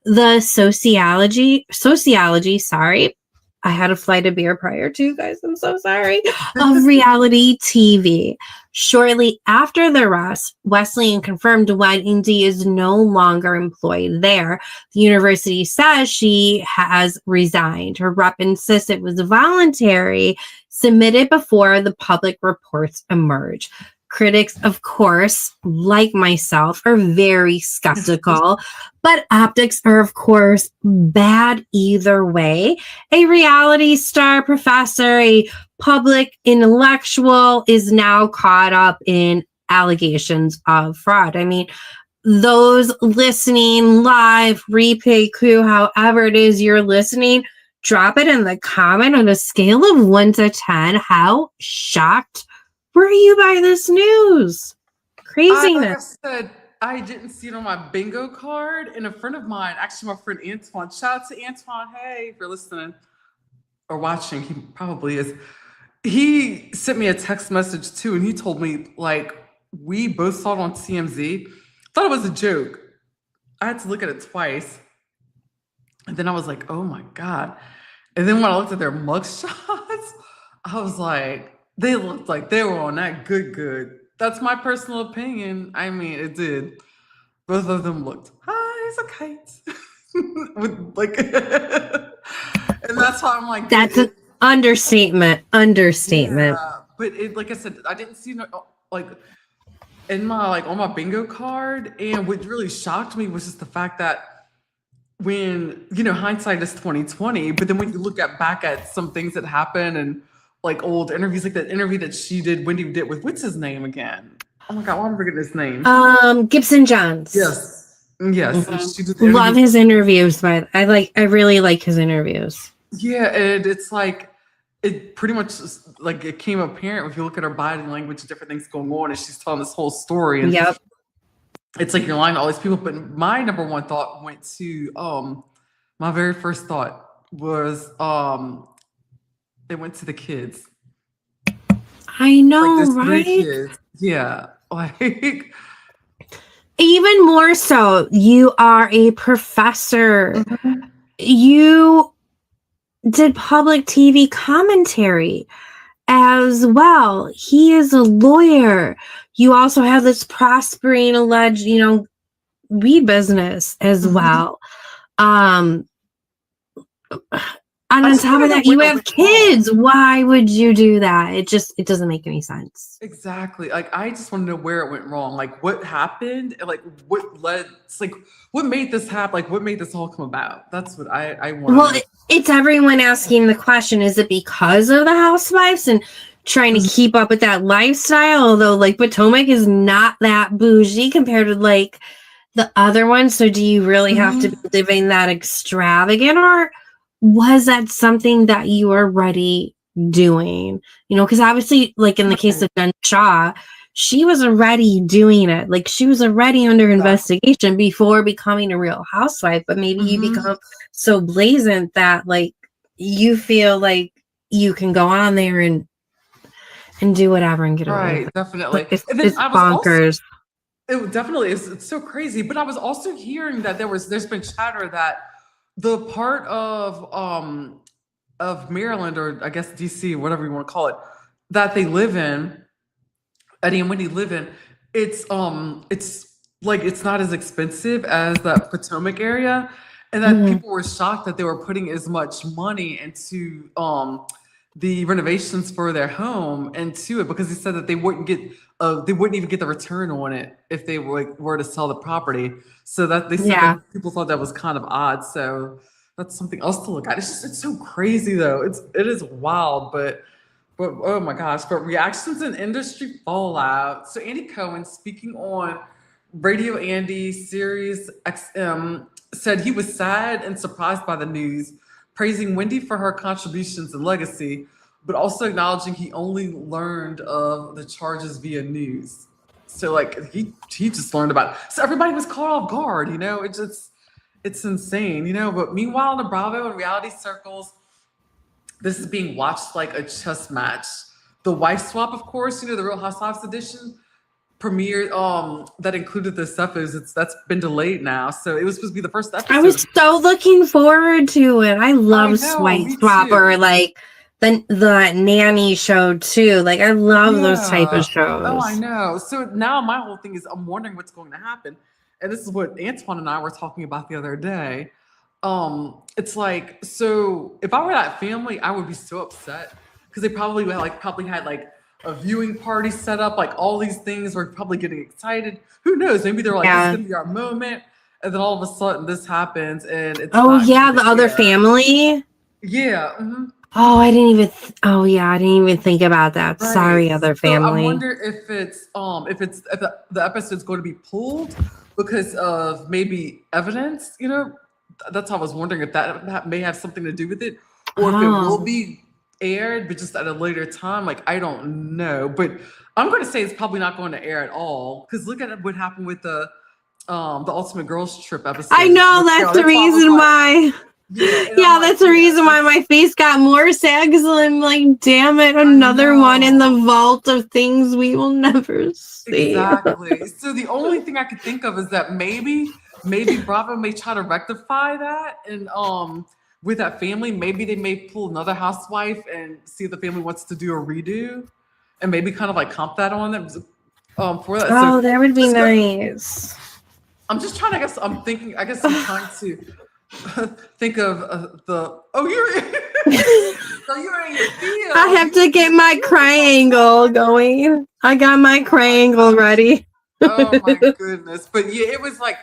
The Sociology, I had a flight of beer prior to, guys, I'm so sorry, of reality TV. Shortly after the arrest, Wesleyan confirmed Wendy is no longer employed there. The university says she has resigned. Her rep insists it was voluntary, submitted before the public reports emerge. Critics, of course, like myself, are very skeptical, but optics are, of course, bad either way. A reality star professor, a public intellectual, is now caught up in allegations of fraud. I mean, those listening live, replay crew, however it is you're listening, drop it in the comment on a scale of 1 to 10. How shocked were you by this news? Craziness. Like I said, I didn't see it on my bingo card. And a friend of mine, actually my friend Antoine, shout out to Antoine. Hey, if you're listening or watching, he probably is. He sent me a text message too. And he told me like, we both saw it on TMZ. Thought it was a joke. I had to look at it twice. And then I was like, oh my God. And then when I looked at their mugshots, I was like, they looked like they were on that good. That's my personal opinion. I mean, it did. Both of them looked high as a kite. With like, and that's why I'm like, that's an understatement. Yeah, but like I said, I didn't see it like in my like on my bingo card. And what really shocked me was just the fact that when, you know, hindsight is 2020, but then when you look back at some things that happened and like old interviews, like that interview that Wendy did with, what's his name again? Oh my God, why am I forgetting his name? Gibson Johns. Yes. Mm-hmm. She did love his interviews, but I really like his interviews. Yeah, and it's like it pretty much like it came apparent if you look at her body language and different things going on, and she's telling this whole story. And yep. It's like you're lying to all these people. But my number one thought went to my very first thought was it went to the kids. I know, like right? 3 kids. Yeah, like even more so. You are a professor. mm-hmm. You did public TV commentary as well. He is a lawyer. You also have this prospering alleged, you know, weed business as well. And on top of that, you have kids. Why would you do that? It doesn't make any sense. Exactly. Like, I just want to know where it went wrong. Like, what happened? And like, what led? It's like, what made this happen? Like, what made this all come about? That's what I want. Well, it's everyone asking the question: is it because of the Housewives and trying to keep up with that lifestyle? Although, like, Potomac is not that bougie compared to like the other ones. So, do you really have to be living that extravagant, or was that something that you were already doing? You know, because obviously, like in the case of Jen Shaw, she was already doing it. Like, she was already under investigation before becoming a Real Housewife. But maybe you become so blazant that like you feel like you can go on there and do whatever and get away with it. Definitely. It's bonkers. It definitely is. It's so crazy. But I was also hearing that there's been chatter that the part of Maryland, or I guess DC, whatever you want to call it, that they live in, Eddie and Wendy live in, it's like it's not as expensive as the Potomac area, and that people were shocked that they were putting as much money into the renovations for their home into it, because they said that they wouldn't even get the return on it if they were to sell the property. So that they said that people thought that was kind of odd. So that's something else to look at. It's so crazy though. It is wild, but oh my gosh. But reactions and industry fallout. So Andy Cohen, speaking on Radio Andy Sirius XM, said he was sad and surprised by the news, praising Wendy for her contributions and legacy, but also acknowledging he only learned of the charges via news. So like he just learned about it. So everybody was caught off guard, you know. It's insane, you know. But meanwhile, in the Bravo and reality circles, this is being watched like a chess match. The wife swap, of course, you know, the Real Housewives edition premiered that included the feuds. That's been delayed now, so it was supposed to be the first episode. I was so looking forward to it. I love Wife Swapper, like the nanny show too. Like I love those type of shows. Oh, I know. So now my whole thing is I'm wondering what's going to happen, and this is what Antoine and I were talking about the other day. It's like, so if I were that family, I would be so upset because they probably had a viewing party set up, like all these things were probably getting excited. Who knows? Maybe they're like, this is gonna be our moment. And then all of a sudden this happens and it's the other family. Yeah. Oh, I didn't even think about that. Right. Sorry, other family. So I wonder if the episode's going to be pulled because of maybe evidence, you know? That's how I was wondering if that may have something to do with it, or if it will be aired, but just at a later time. Like, I don't know, but I'm going to say it's probably not going to air at all, because look at what happened with the Ultimate Girls Trip episode. I know, that's the reason why. Yeah, that's the reason why my face got more sad, because I'm like, damn it, another one in the vault of things we will never see. Exactly. So the only thing I could think of is that maybe Bravo may try to rectify that, and with that family, maybe they may pull another housewife and see if the family wants to do a redo, and maybe kind of like comp that on them for that. Oh, so that would be nice. I'm just trying. I'm trying to think of you're. So you're in your field. I have to get my triangle going. I got my triangle ready. Oh my goodness. But yeah, it was like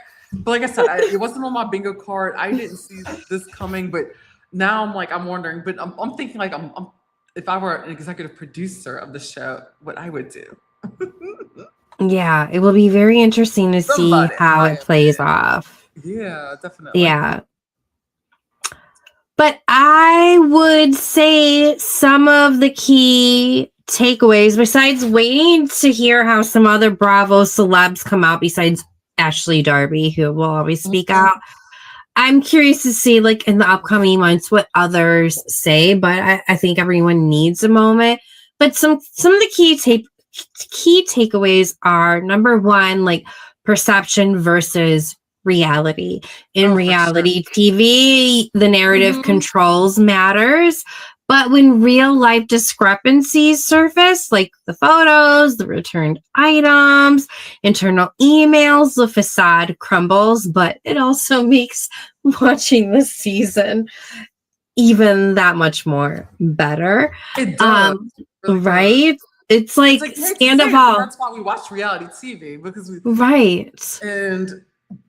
I said, it wasn't on my bingo card. I didn't see this coming, but now I'm wondering, but I'm thinking like I'm if I were an executive producer of the show, what I would do. Yeah, it will be very interesting to see how it plays off. Yeah, definitely. Yeah. But I would say some of the key takeaways, besides waiting to hear how some other Bravo celebs come out, besides Ashley Darby, who will always speak out, I'm curious to see, like, in the upcoming months, what others say. But I think everyone needs a moment. But some of the key takeaways are, number one, like, perception versus reality. In reality TV, the narrative controls matters. But when real life discrepancies surface, like the photos, the returned items, internal emails, the facade crumbles. But it also makes watching this season even that much more better. It does. Really right? Does. It's like Scandival. That's why we watch reality TV, because right. And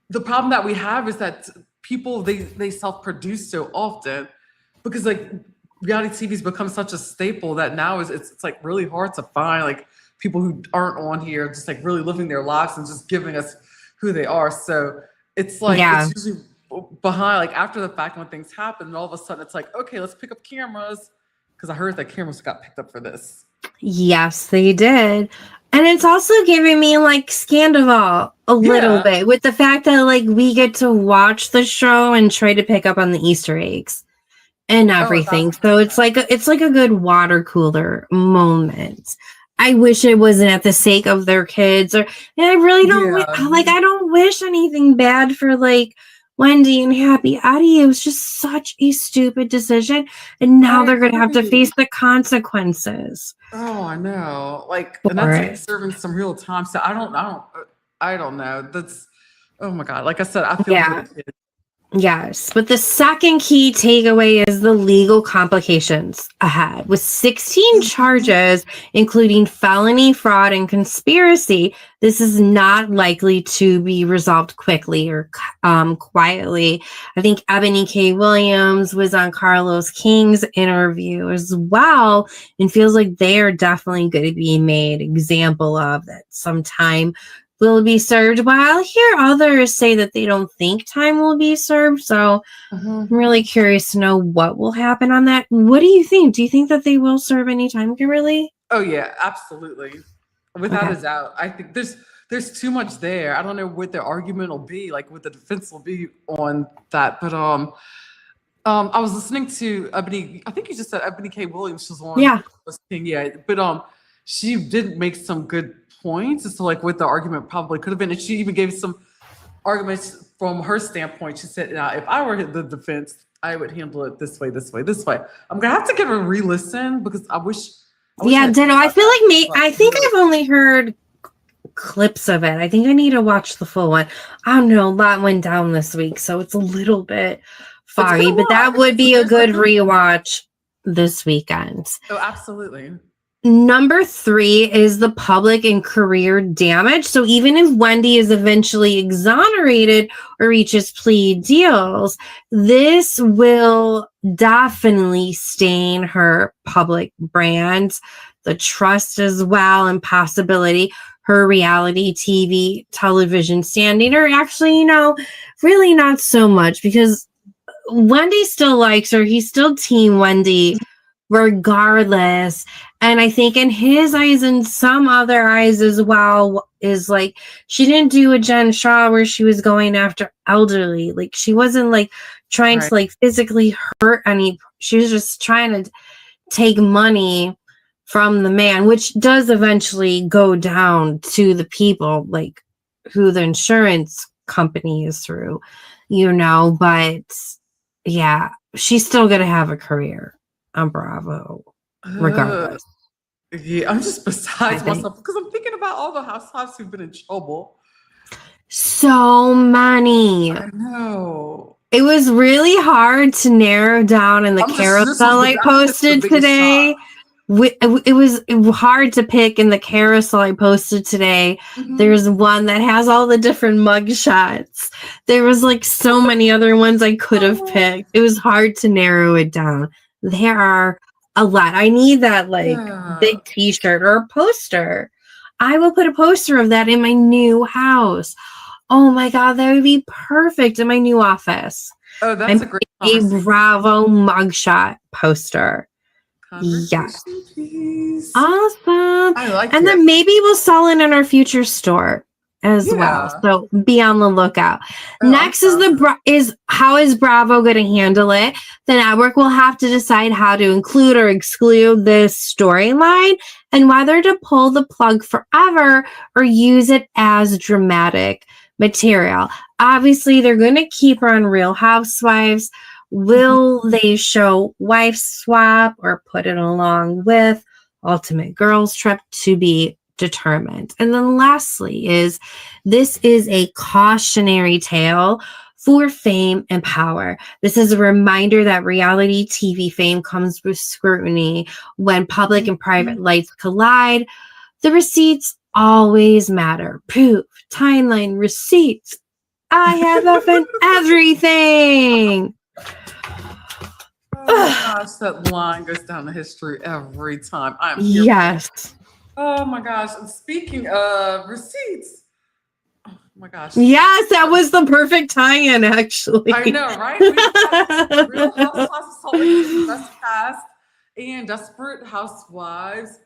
the problem that we have is that people they self-produce so often, because like reality TV's become such a staple that now it's like really hard to find like people who aren't on here just like really living their lives and just giving us who they are. So it's like it's usually behind, like after the fact when things happen, and all of a sudden it's like, okay, let's pick up cameras, because I heard that cameras got picked up for this. Yes, they did. And it's also giving me like Scandival a little bit, with the fact that like we get to watch the show and try to pick up on the Easter eggs and everything. So it's like a good water cooler moment. I wish it wasn't at the sake of their kids, and I really don't I don't wish anything bad for like Wendy and Happy Eddie. It was just such a stupid decision, and now they're going to have to face the consequences. Oh, I know. Like, and that's like serving some real time. So I don't know. That's, oh my God. Like I said, I feel good. Yes, but the second key takeaway is the legal complications ahead. With 16 charges, including felony, fraud, and conspiracy, this is not likely to be resolved quickly or quietly. I think Ebony K. Williams was on Carlos King's interview as well, and feels like they are definitely going to be made example of, that sometime will be served. But I'll hear others say that they don't think time will be served. So I'm really curious to know what will happen on that. What do you think? Do you think that they will serve any time, Kimberly? Oh yeah, absolutely. Without a doubt. I think there's too much there. I don't know what the argument will be, like what the defense will be on that. But I was listening to Ebony, I think you just said Ebony K. Williams was on. But she did make some good points as to like what the argument probably could have been, and she even gave some arguments from her standpoint. She said, "Now, if I were the defense, I would handle it this way, this way, this way." I'm gonna have to give a re-listen, because I wish ditto. I feel like I think I've only heard clips of it. I think I need to watch the full one. I don't know, a lot went down this week, so it's a little bit foggy, but that would be a good rewatch this weekend. Oh, absolutely. Number 3 is the public and career damage. So even if Wendy is eventually exonerated or reaches plea deals, this will definitely stain her public brand, the trust as well, and possibility her reality television standing, or actually, really not so much, because Wendy still likes her. He's still Team Wendy regardless. And I think in his eyes and some other eyes as well, is like, she didn't do a Jen Shaw where she was going after elderly. Like, she wasn't like trying to like physically hurt any. She was just trying to take money from the man, which does eventually go down to the people, like who the insurance company is through, but yeah, she's still going to have a career on Bravo regardless. Yeah, I'm just besides myself, because I'm thinking about all the housewives who've been in trouble. So many. I know. It was really hard to narrow down in the carousel I posted today. It was hard to pick in the carousel I posted today. Mm-hmm. There's one that has all the different mug shots. There was like so many other ones I could have picked. It was hard to narrow it down. There are a lot. I need that big t-shirt or a poster. I will put a poster of that in my new house. Oh my God, that would be perfect in my new office. Oh, that's a great Bravo mugshot poster. Yes. Awesome. I like and then maybe we'll sell it in our future store as well. So be on the lookout. Next is how is Bravo going to handle it? The network will have to decide how to include or exclude this storyline and whether to pull the plug forever or use it as dramatic material. Obviously, they're going to keep her on Real Housewives. Will they show Wife Swap or put it along with Ultimate Girls Trip? To be determined. And then lastly this is a cautionary tale for fame and power. This is a reminder that reality TV fame comes with scrutiny. When public and private lights collide, the receipts always matter. Proof, timeline, receipts. I have often everything. Oh my gosh, that line goes down the history every time. Yes. Oh my gosh. And speaking of receipts, oh my gosh. Yes, that was the perfect tie-in, actually. I know, right? We have Real Housewives of Salt Lake, Best Cast, and Desperate Housewives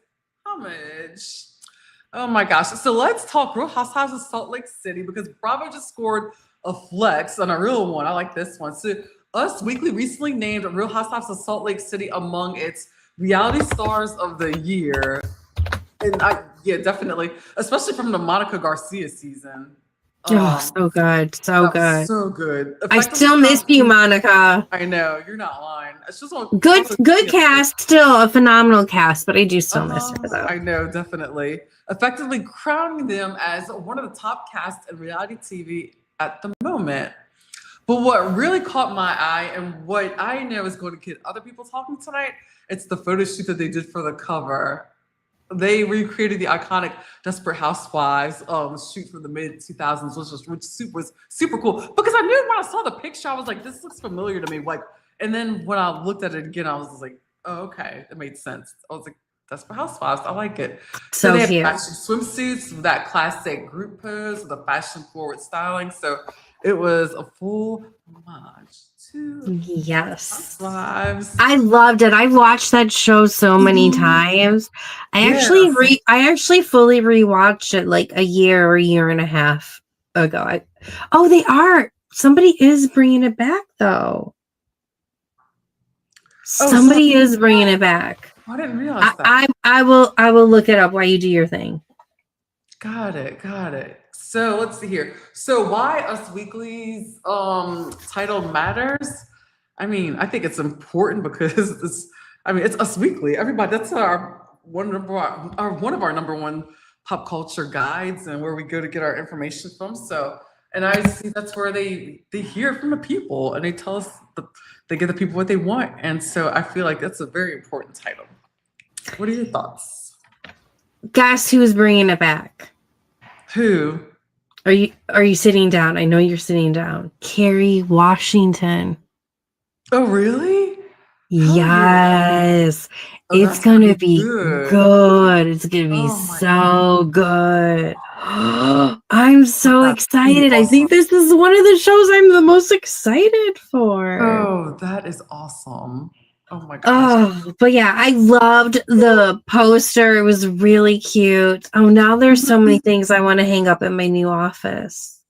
homage. Oh my gosh. So let's talk Real Housewives of Salt Lake City because Bravo just scored a flex on a real one. I like this one. So Us Weekly recently named Real Housewives of Salt Lake City among its reality stars of the year. And definitely, especially from the Monica Garcia season. So good. So good. So good. I still miss you, Monica. I know. You're not lying. It's just good cast, still a phenomenal cast, but I do still miss her though. I know, definitely. Effectively crowning them as one of the top casts in reality TV at the moment. But what really caught my eye and what I know is going to get other people talking tonight, it's the photo shoot that they did for the cover. They recreated the iconic Desperate Housewives shoot from the mid-2000s, which was super cool. Because I knew when I saw the picture, I was like, this looks familiar to me. And then when I looked at it again, I was like, oh, okay, it made sense. I was like, Desperate Housewives, I like it. So they had fashion swimsuits, that classic group pose, with the fashion-forward styling. So it was a full homage to Housewives. I loved it. I watched that show so many times. I actually fully rewatched it like a year and a half ago. Somebody is bringing it back though. Somebody is bringing it back. I didn't realize that. I will look it up while you do your thing. Got it. So let's see here. So why Us Weekly's title matters? I mean, I think it's important because it's Us Weekly. Everybody, that's one of our number one pop culture guides and where we go to get our information from. So, and I see that's where they hear from the people and they tell us they give the people what they want. And so I feel like that's a very important title. What are your thoughts? Guess who's bringing it back? Who? Are you sitting down? I know you're sitting down. Kerry Washington. Oh, really? Yes. It's going to be good. It's going to be so good. I'm so excited. Awesome. I think this is one of the shows I'm the most excited for. Oh, that is awesome. Oh my gosh. Oh, but yeah, I loved the poster. It was really cute. Oh, now there's so many things I want to hang up in my new office.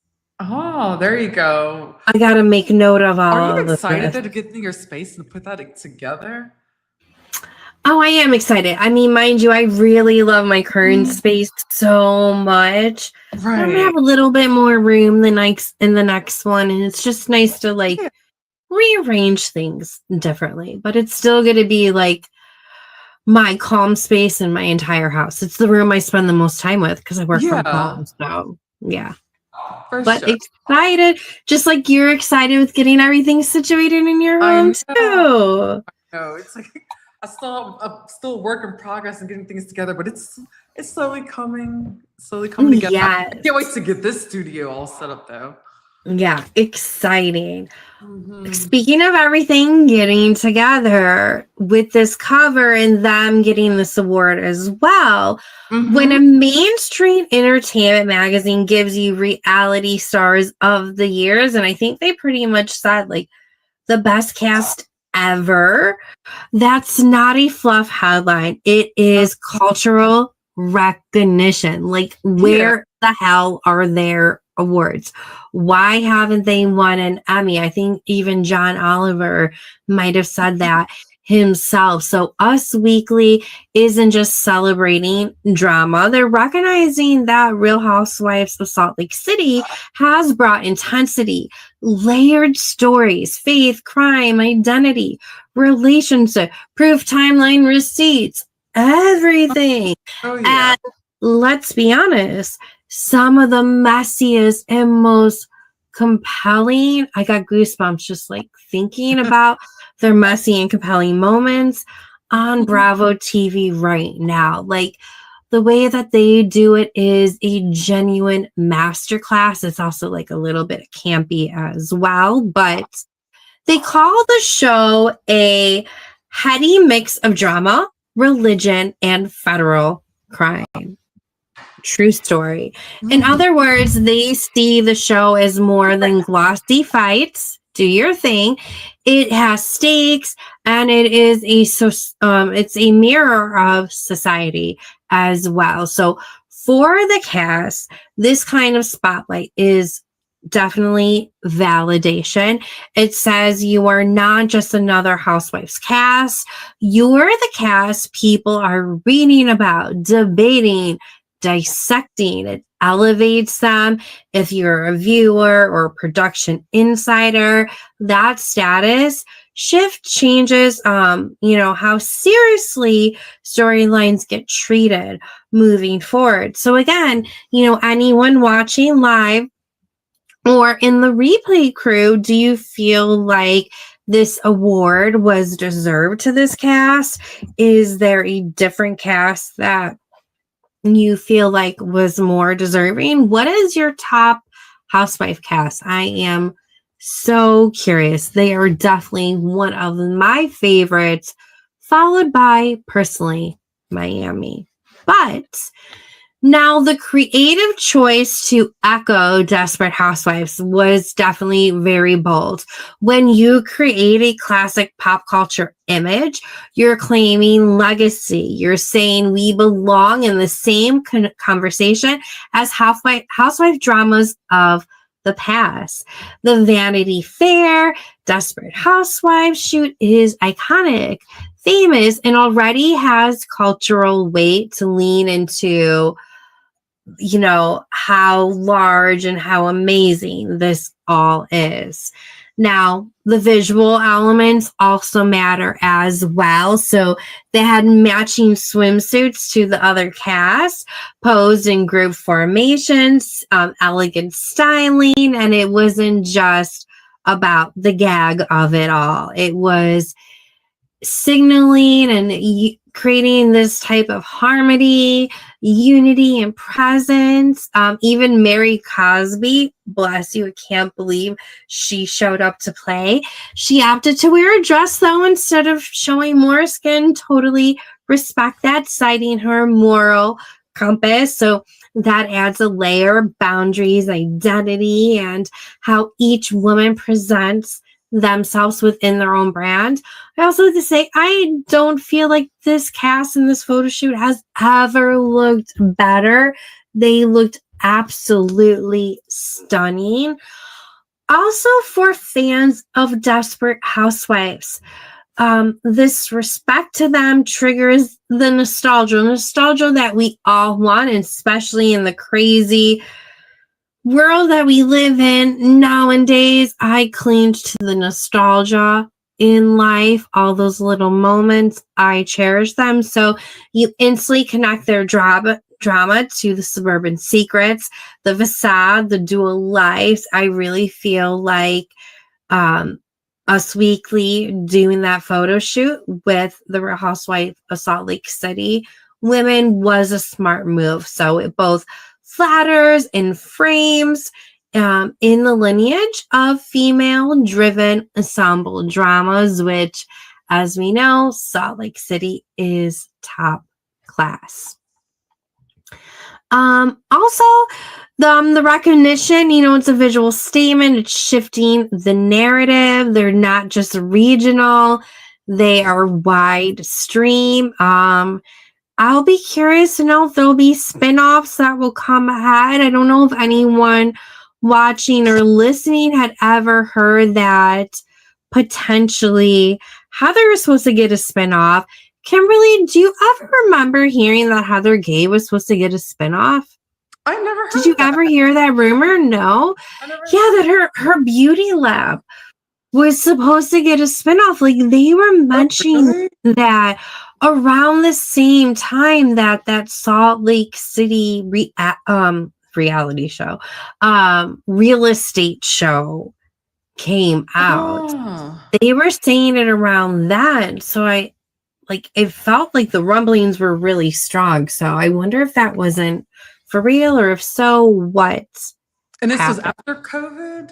Oh, there you go. I got to make note of all of this. Are you excited to get in your space and put that together? Oh, I am excited. I mean, mind you, I really love my current space so much. Right. I'm going to have a little bit more room in the next one. And it's just nice to rearrange things differently, but it's still going to be like my calm space in my entire house. It's the room I spend the most time with because I work from home. So yeah. but excited, just like you're excited with getting everything situated in your home too. No, it's like I'm still a work in progress and getting things together, but it's slowly coming together. Yes. I can't wait to get this studio all set up though. Yeah, exciting. Speaking of everything getting together with this cover and them getting this award as well, when a mainstream entertainment magazine gives you reality stars of the years, and I think they pretty much said like the best cast ever, that's not a fluff headline. It is cultural recognition. Like, where the hell are their awards? Why haven't they won an Emmy? I think even John Oliver might have said that himself. So Us Weekly isn't just celebrating drama. They're recognizing that Real Housewives of Salt Lake City has brought intensity, layered stories, faith, crime, identity, relationship, proof, timeline, receipts, everything. And let's be honest, some of the messiest and most compelling, I got goosebumps just like thinking about their messy and compelling moments on Bravo TV right now. Like, the way that they do it is a genuine masterclass. It's also like a little bit campy as well, but they call the show a heady mix of drama, religion, and federal crime. True story. In other words, they see the show as more than glossy fights. Do your thing. It has stakes, and it is it's a mirror of society as well. So for the cast, this kind of spotlight is definitely validation. It says you are not just another Housewives cast. You're the cast people are reading about, debating, dissecting. It elevates them. If you're a viewer or production insider, that status shift changes how seriously storylines get treated moving forward. So again, anyone watching live or in the replay crew, do you feel like this award was deserved to this cast? Is there a different cast that you feel like was more deserving? What is your top housewife cast? I am so curious. They are definitely one of my favorites, followed by, personally, Miami. But now the creative choice to echo Desperate Housewives was definitely very bold. When you create a classic pop culture image, you're claiming legacy. You're saying we belong in the same conversation as housewife dramas of the past. The Vanity Fair, Desperate Housewives shoot is iconic, famous, and already has cultural weight to lean into how large and how amazing this all is. Now, the visual elements also matter as well. So they had matching swimsuits to the other cast, posed in group formations, elegant styling, and it wasn't just about the gag of it all. It was signaling and creating this type of harmony, unity, and presence. Even Mary Cosby, bless you, I can't believe she showed up to play. She opted to wear a dress, though, instead of showing more skin. Totally respect that, citing her moral compass. So that adds a layer of boundaries, identity, and how each woman presents themselves within their own brand. I also like to say, I don't feel like this cast in this photo shoot has ever looked better. They looked absolutely stunning. Also, for fans of Desperate Housewives, this respect to them triggers the nostalgia that we all want, especially in the crazy world that we live in nowadays. I cling to the nostalgia in life, all those little moments. I cherish them. So you instantly connect their drama drama to the Suburban Secrets, the facade, the dual lives. I really feel like Us Weekly doing that photo shoot with the Real Housewife of Salt Lake City women was a smart move. So it both flatters and frames in the lineage of female-driven ensemble dramas, which, as we know, Salt Lake City is top class. Also, the recognition, it's a visual statement. It's shifting the narrative. They're not just regional. They are wide stream. I'll be curious to know if there'll be spinoffs that will come ahead. I don't know if anyone watching or listening had ever heard that potentially Heather was supposed to get a spinoff. Kimberly, do you ever remember hearing that Heather Gay was supposed to get a spinoff? I never heard Did you ever hear that rumor? No. That her beauty lab was supposed to get a spinoff. Like, they were mentioning that around the same time that Salt Lake City reality show, real estate show came out. Oh. They were saying it around that. So it felt like the rumblings were really strong. So I wonder if that wasn't for real, or if so, what? And this happened? was after COVID?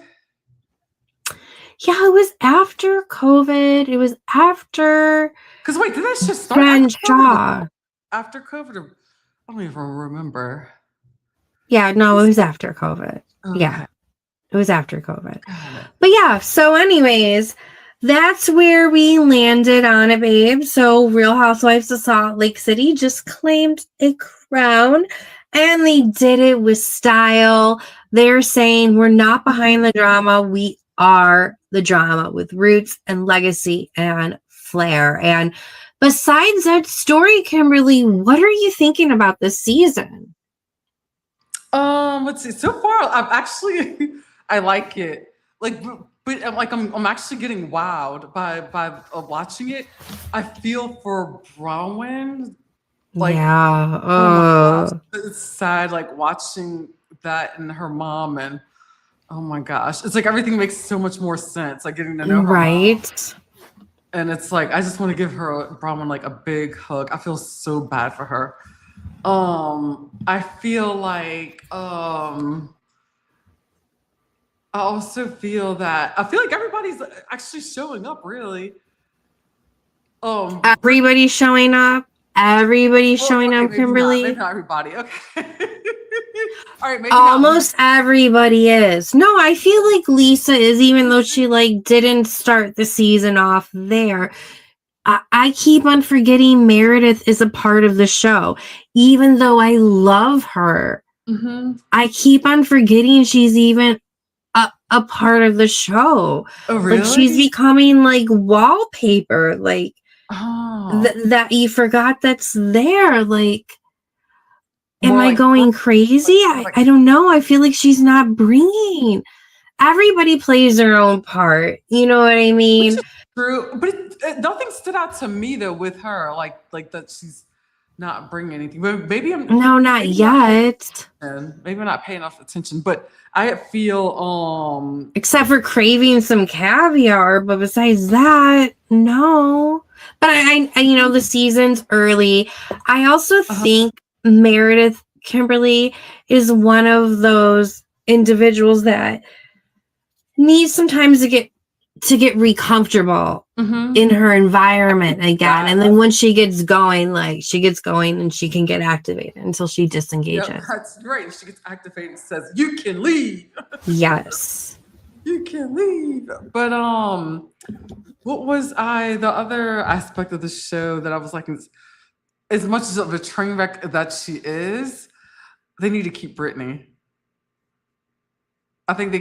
Yeah, it was after COVID. It was after. Because wait, did that just start French Jaw? After COVID? Or, I don't even remember. Yeah, no, it was after COVID. Okay. Yeah, it was after COVID. But yeah, so anyways, that's where we landed on it, babe. So Real Housewives of Salt Lake City just claimed a crown, and they did it with style. They're saying, we're not behind the drama. We are the drama, with roots and legacy and flair. And besides that story, Kimberly, what are you thinking about this season? Let's see. So far, I've actually I like it. But I'm actually getting wowed by watching it. I feel for Bronwyn. Yeah. Oh my gosh, it's sad. Watching that and her mom, and oh my gosh, it's everything makes so much more sense. Getting to know her, right? Mom. And it's I just want to give her Bronwyn a big hug. I feel so bad for her. I feel I also feel that everybody's actually showing up, really. Everybody's showing up. Everybody's showing up, Kimberly. Maybe not everybody. Okay. All right. Maybe almost everybody is. No, I feel like Lisa is, even though she didn't start the season off there. I keep on forgetting Meredith is a part of the show, even though I love her. Mm-hmm. I keep on forgetting she's even a part of the show. Oh, really? She's becoming wallpaper. That you forgot that's there. Am I going crazy? I don't know. I feel like she's not bringing. Everybody plays their own part. You know what I mean? True, but nothing stood out to me though with her, like that she's not bringing anything. But maybe I'm not yet. Maybe I'm not paying enough attention. But I feel except for craving some caviar, but besides that, no. But I the season's early. I also think Meredith Kimberly is one of those individuals that needs sometimes to get re-comfortable in her environment again. And then when she gets going, and she can get activated until she disengages. Yep, that's right. She gets activated and says, "You can leave." Yes. You can leave. But what was the other aspect of the show that I was as much of a train wreck that she is, they need to keep Brittany. I think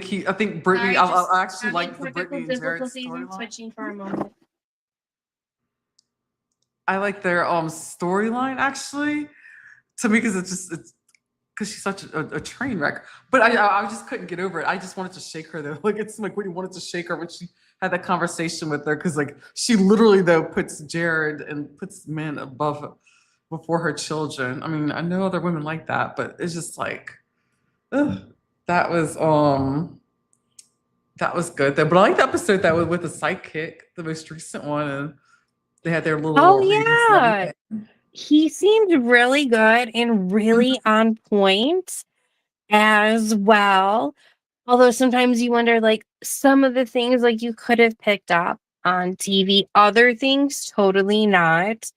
Brittany. I actually like the Brittany and Jared storyline. Switching for a moment. I like their storyline actually, to me, because it's because she's such a train wreck. But I just couldn't get over it. I just wanted to shake her though. It's Whitney wanted to shake her when she had that conversation with her, because she literally though puts Jared and puts men above before her children. I mean, I know other women like that, but it's just like, ugh, that was that was good though. But I like the episode that was with the sidekick, the most recent one, and they had their little Oh readings and yeah. everything. He seemed really good and Mhm. really on point as well. Although sometimes you wonder, like, some of the things like you could have picked up on TV, other things totally not.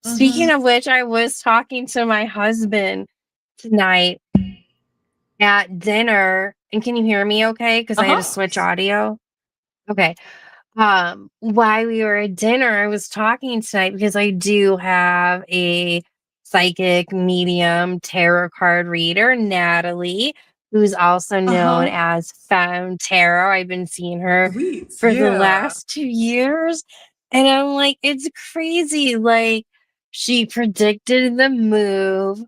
Speaking Mhm. of which, I was talking to my husband tonight at dinner. And can you hear me okay? Because I had to Uh-huh. switch audio. Okay. While we were at dinner, I was talking tonight because I do have a psychic medium tarot card reader, Natalie, who's also known Uh-huh. as Femme Tarot. I've been seeing her Sweet. for the Yeah. last 2 years. And I'm like, it's crazy. Like, she predicted the move.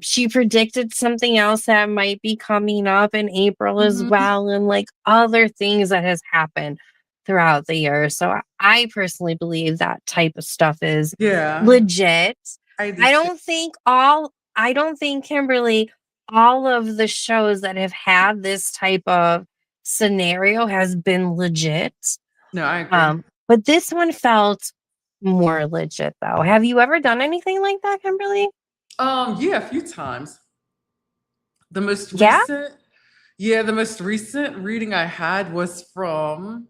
She predicted something else that might be coming up in April as Mhm. well, and like other things that has happened throughout the year. So I personally believe that type of stuff is Yeah. legit. I do I too. don't think all I don't think, Kimberly, all of the shows that have had this type of scenario has been legit. No, I agree. But this one felt more legit though. Have you ever done anything like that, Kimberly? Yeah, a few times. The most Yeah? recent, yeah, the most recent reading I had was from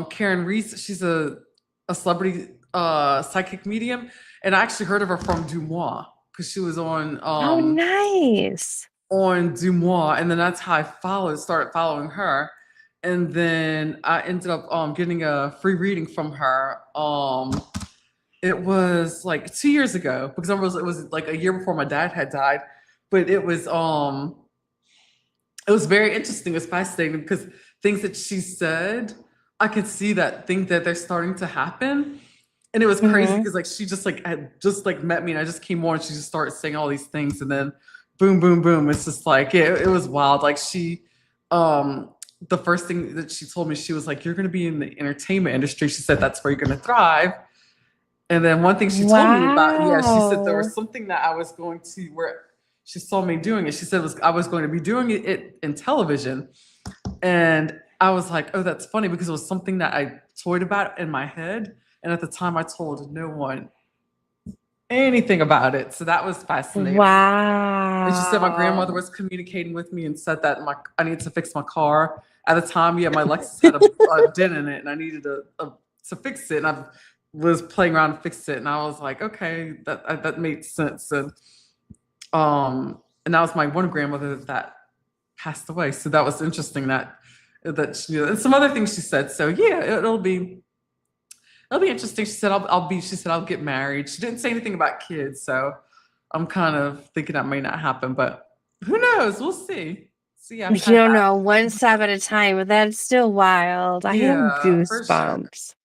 Karen Reese. She's a celebrity psychic medium, and I actually heard of her from Dumois because she was Oh, nice. on Dumois, and then that's how I started following her, and then I ended up getting a free reading from her. It was like 2 years ago because it was like a year before my dad had died, but it was very interesting. It was fascinating because things that she said, I could see that things that they're starting to happen. And it was crazy Mhm. because like she just like had just like met me and I just came on and she just started saying all these things and then boom, boom, boom. It's just like it was wild. Like um the first thing that she told me, she was like, "You're gonna be in the entertainment industry." She said that's where you're gonna thrive. And then one thing she told me about, yeah, she said there Wow. was something that I was going to where she saw me doing it. She said I was going to be doing it in television. And I was like, oh, that's funny because it was something that I toyed about in my head. And at the time I told no one anything about it. So that was fascinating. And she said my grandmother Wow. was communicating with me and said that I needed to fix my car. At the time, yeah, my Lexus had a dent in it and I needed to fix it. And I was playing around to fix it. And I was like, okay, that made sense. And that was my one grandmother that passed away. So that was interesting that she, and some other things she said. So yeah, it'll be interesting. She said she said I'll get married. She didn't say anything about kids, so I'm kind of thinking that may not happen, but who knows? We'll see. See, I've You had don't that. know, one step at a time, but that's still wild. I have Yeah, for sure. goosebumps.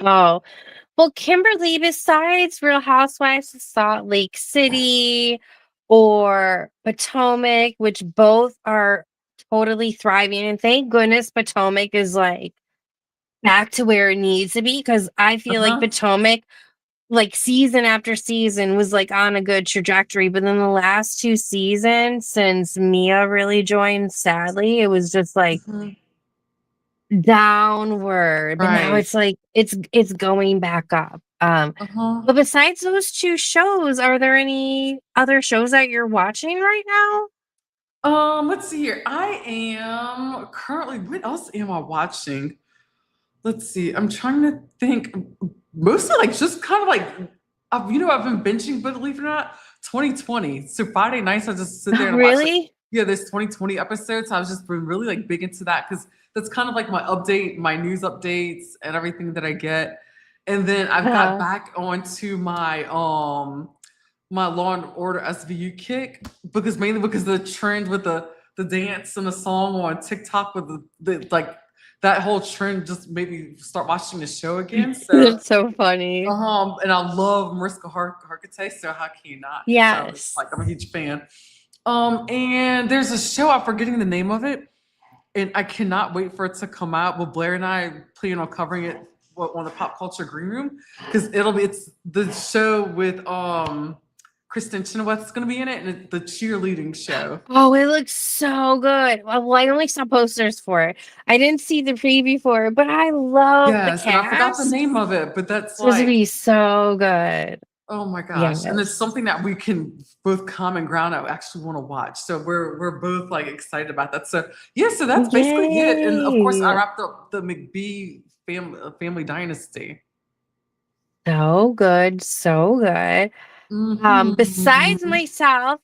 Oh, well, Kimberly, besides Real Housewives of Salt Lake City or Potomac, which both are totally thriving, and thank goodness Potomac is like back to where it needs to be, because I feel like Uh-huh. Potomac, like season after season, was like on a good trajectory. But then the last 2 seasons, since Mia really joined, sadly, it was just like Mhm. downward. But now Right. it's like it's going back up. Uh-huh. But besides those two shows, are there any other shows that you're watching right now? Let's see here. I am currently, what else am I watching? Let's see. I'm trying to think. Mostly like just kind of like, I've been binging, but believe it or not, 2020. So Friday nights, I just sit there Oh, and watch like, really? yeah, there's 2020 episodes. I was just been really like big into that because that's kind of like my news updates and everything that I get. And then I've got Uh, back onto my Law and Order SVU kick because mainly because the trend with the dance and the song on TikTok with the like that whole trend just made me start watching the show again. So, that's so funny. and I love Mariska Hargitay, so how can you not? So it's Yes. like I'm a huge fan. And there's a show, I'm forgetting the name of it, and I cannot wait for it to come out. But Blair and I plan on covering it on the Pop Culture Green Room, because it's the show with Kristen Chenoweth's going to be in it, and it's the cheerleading show. Oh, it looks so good. Well, I only saw posters for it. I didn't see the preview for it, but I love the Yes, and I forgot the cast. name of it, but that's It's supposed to like, be so good. oh my gosh. And it's Yes. something that we can both common ground I actually want to watch. So we're both like excited about that. So yeah, so that's basically it. And of course I Yay. wrapped up the McBee family dynasty. So good, so good. Besides Mhm. myself,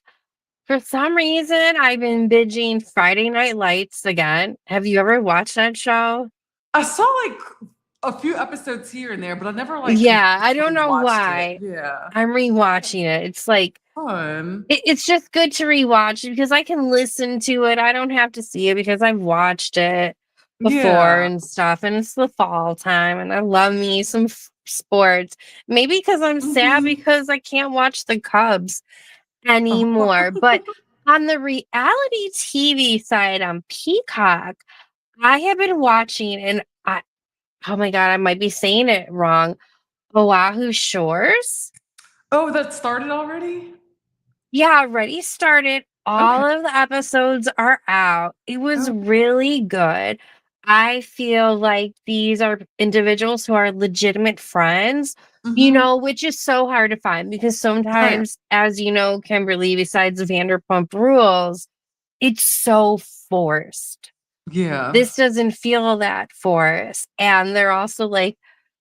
for some reason, I've been binging Friday Night Lights again. Have you ever watched that show? I saw like a few episodes here and there, but I never like Yeah, I don't completely know watched it. why. Yeah. I'm rewatching it. It's like Fun. it's just good to rewatch because I can listen to it. I don't have to see it because I've watched it before Yeah. and stuff. And it's the fall time, and I love me some sports. Maybe because I'm sad Mhm. because I can't watch the Cubs anymore. But on the reality TV side on Peacock, I have been watching, and oh my God, I might be saying it wrong. Oahu Shores. Oh, that started already? Yeah, already started. Okay. All of the episodes are out. It was Oh. really good. I feel like these are individuals who are legitimate friends, Mhm. which is so hard to find because Right. sometimes, as you know, Kimberly, besides Vanderpump Rules, it's so forced. Yeah. This doesn't feel that forced. And they're also like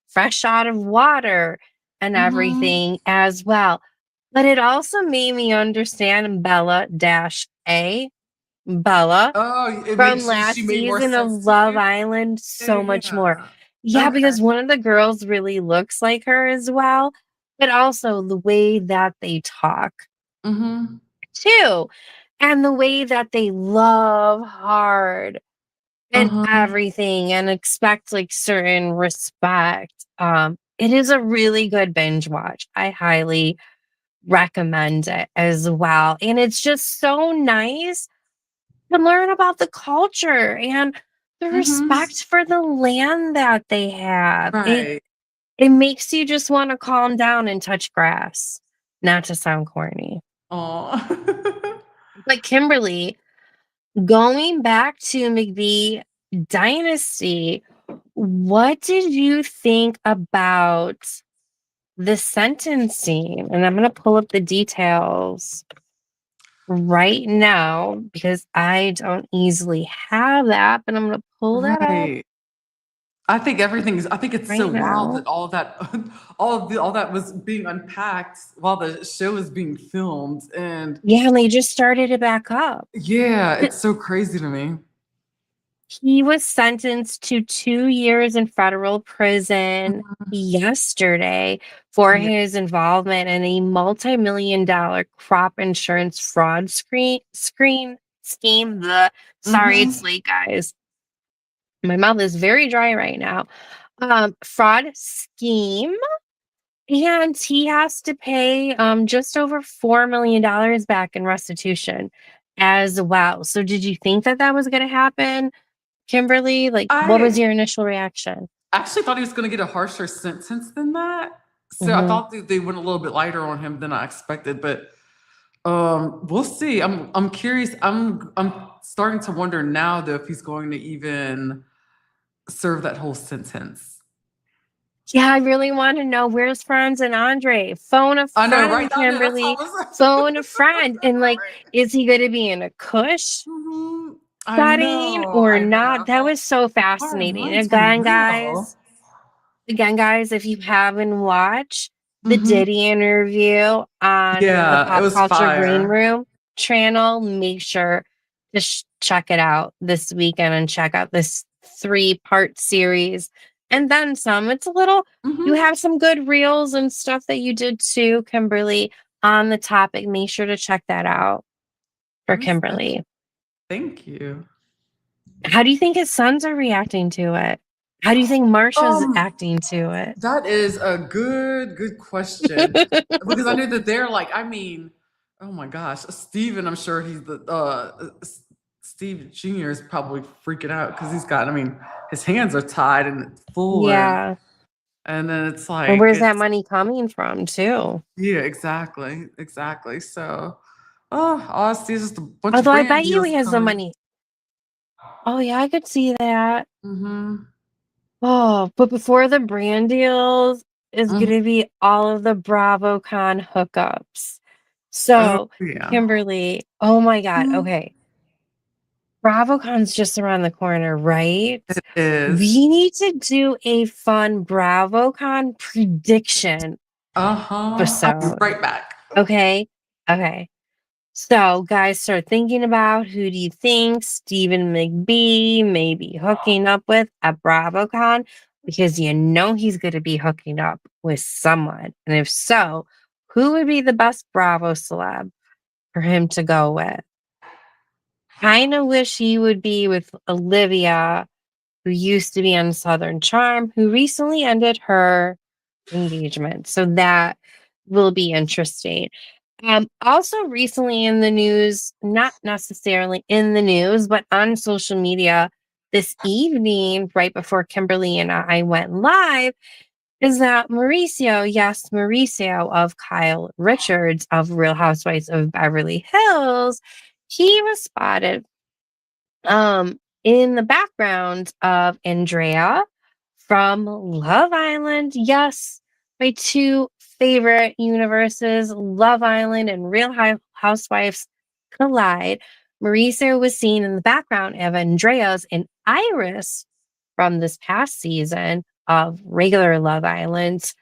fresh out of water and Mhm. everything as well. But it also made me understand Bella dash A, Bella, Oh, it from makes she last made more season of sense to Love you? Island so much more. Yeah. Yeah, Okay. because one of the girls really looks like her as well, but also the way that they talk Mhm. too, and the way that they love hard and Uh-huh. everything and expect like certain respect. It is a really good binge watch. I highly recommend it as well. And it's just so nice to learn about the culture and the Mhm. respect for the land that they have. Right. It makes you just want to calm down and touch grass. Not to sound corny. Aw. But Kimberly, going back to McBee Dynasty, what did you think about the sentencing? And I'm going to pull up the details right now because I don't easily have that, but I'm going to pull that up Right. I think it's so right wild now. that all of that all that was being unpacked while the show was being filmed, and Yeah, and they just started it back up. yeah, it's so crazy to me. He was sentenced to 2 years in federal prison Mhm. yesterday for Yeah. his involvement in a multi-million-dollar crop insurance fraud screen scheme. Sorry, it's Mhm. late, guys. My mouth is very dry right now. Fraud scheme, and he has to pay just over $4 million back in restitution as well. So, did you think that that was going to happen? Kimberly, like, what was I your initial reaction? actually thought he was gonna get a harsher sentence than that. So I Mhm. thought they went a little bit lighter on him than I expected, but we'll see. I'm curious. I'm starting to wonder now though if he's going to even serve that whole sentence. Yeah, I really want to know where's Franz and Andre. Phone a I know, right? friend, I know. That's how Kimberly. I was. Phone a friend. And like, is he going to be in a cush Mhm. setting or I not? That know. was so Heart fascinating. reminds me, real. Again, guys, if you haven't watched the Mhm. Diddy interview on the Yeah, it Pop was Culture Green fire. Room channel, make sure to check it out this weekend and check out this 3-part series and then some. You Mhm. have some good reels and stuff that you did too, Kimberly, on the topic. Make sure to check that out for Understood. Kimberly. Thank you. How do you think his sons are reacting to it? How do you think Marsha's Um, acting to it? that is a good question because I knew that they're like, I mean, oh my gosh, Steven, I'm sure he's the Steve Jr. is probably freaking out because he's got, I mean, his hands are tied and full, and Yeah. And then it's And like, where's that money coming from, too? yeah, exactly. So, all I see is just a bunch of Although I brand bet you deals he has the coming. money. Oh, yeah, I could see that. Mm-hmm. Oh, but before the brand deals is Mm-hmm. gonna be all of the BravoCon hookups. Oh, So, yeah. Kimberly, oh my God, Mhm. okay. BravoCon's just around the corner, right? It is. We need to do a fun BravoCon prediction Uh-huh. I'll be episode. right back. Okay? Okay. So, guys, start thinking about who do you think Stephen McBee may be hooking up with at BravoCon because you know he's going to be hooking up with someone. And if so, who would be the best Bravo celeb for him to go with? Kind of wish he would be with Olivia, who used to be on Southern Charm, who recently ended her engagement. So that will be interesting. Also, recently in the news, not necessarily in the news, but on social media this evening, right before Kimberly and I went live, is that Mauricio, yes, Mauricio of Kyle Richards of Real Housewives of Beverly Hills, he was spotted in the background of Andrea from Love Island. Yes, my two favorite universes, Love Island and Housewives collide. Marisa was seen in the background of Andrea's and Iris from this past season of regular Love Island's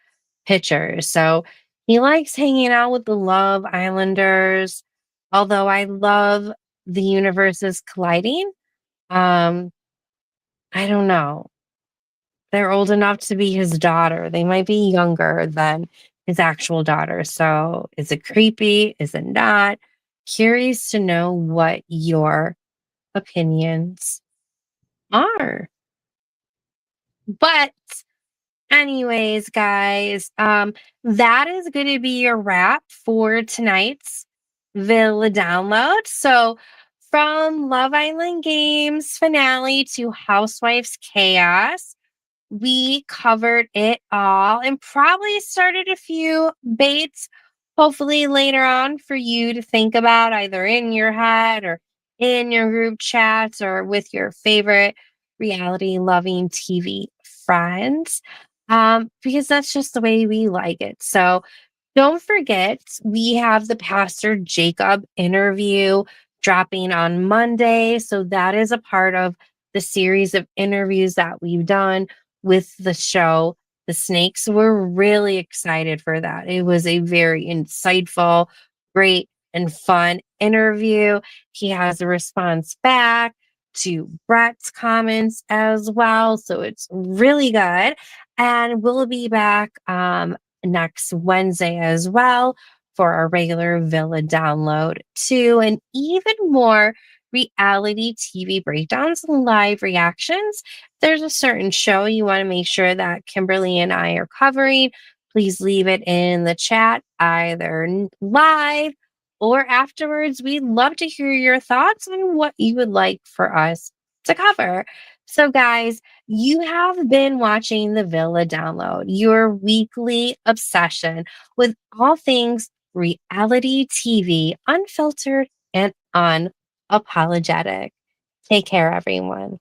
pictures. So he likes hanging out with the Love Islanders. Although I love the universes colliding, um, I don't know. They're old enough to be his daughter. They might be younger than his actual daughter. So is it creepy? Is it not? Curious to know what your opinions are. But anyways, guys, that is going to be a wrap for tonight's Villa download. So from Love Island Games finale to Housewives Chaos, we covered it all and probably started a few baits, hopefully later on for you to think about either in your head or in your group chats or with your favorite reality loving TV friends. Because that's just the way we like it. So don't forget, we have the Pastor Jacob interview dropping on Monday. So that is a part of the series of interviews that we've done with the show. The Snakes were really excited for that. It was a very insightful, great, and fun interview. He has a response back to Brett's comments as well. So it's really good. And we'll be back next Wednesday as well for our regular Villa download too, and even more reality TV breakdowns and live reactions. If there's a certain show you want to make sure that Kimberly and I are covering, please leave it in the chat either live or afterwards. We'd love to hear your thoughts on what you would like for us to cover. So, guys, you have been watching the Villa Download, your weekly obsession with all things reality TV, unfiltered and unapologetic. Take care, everyone.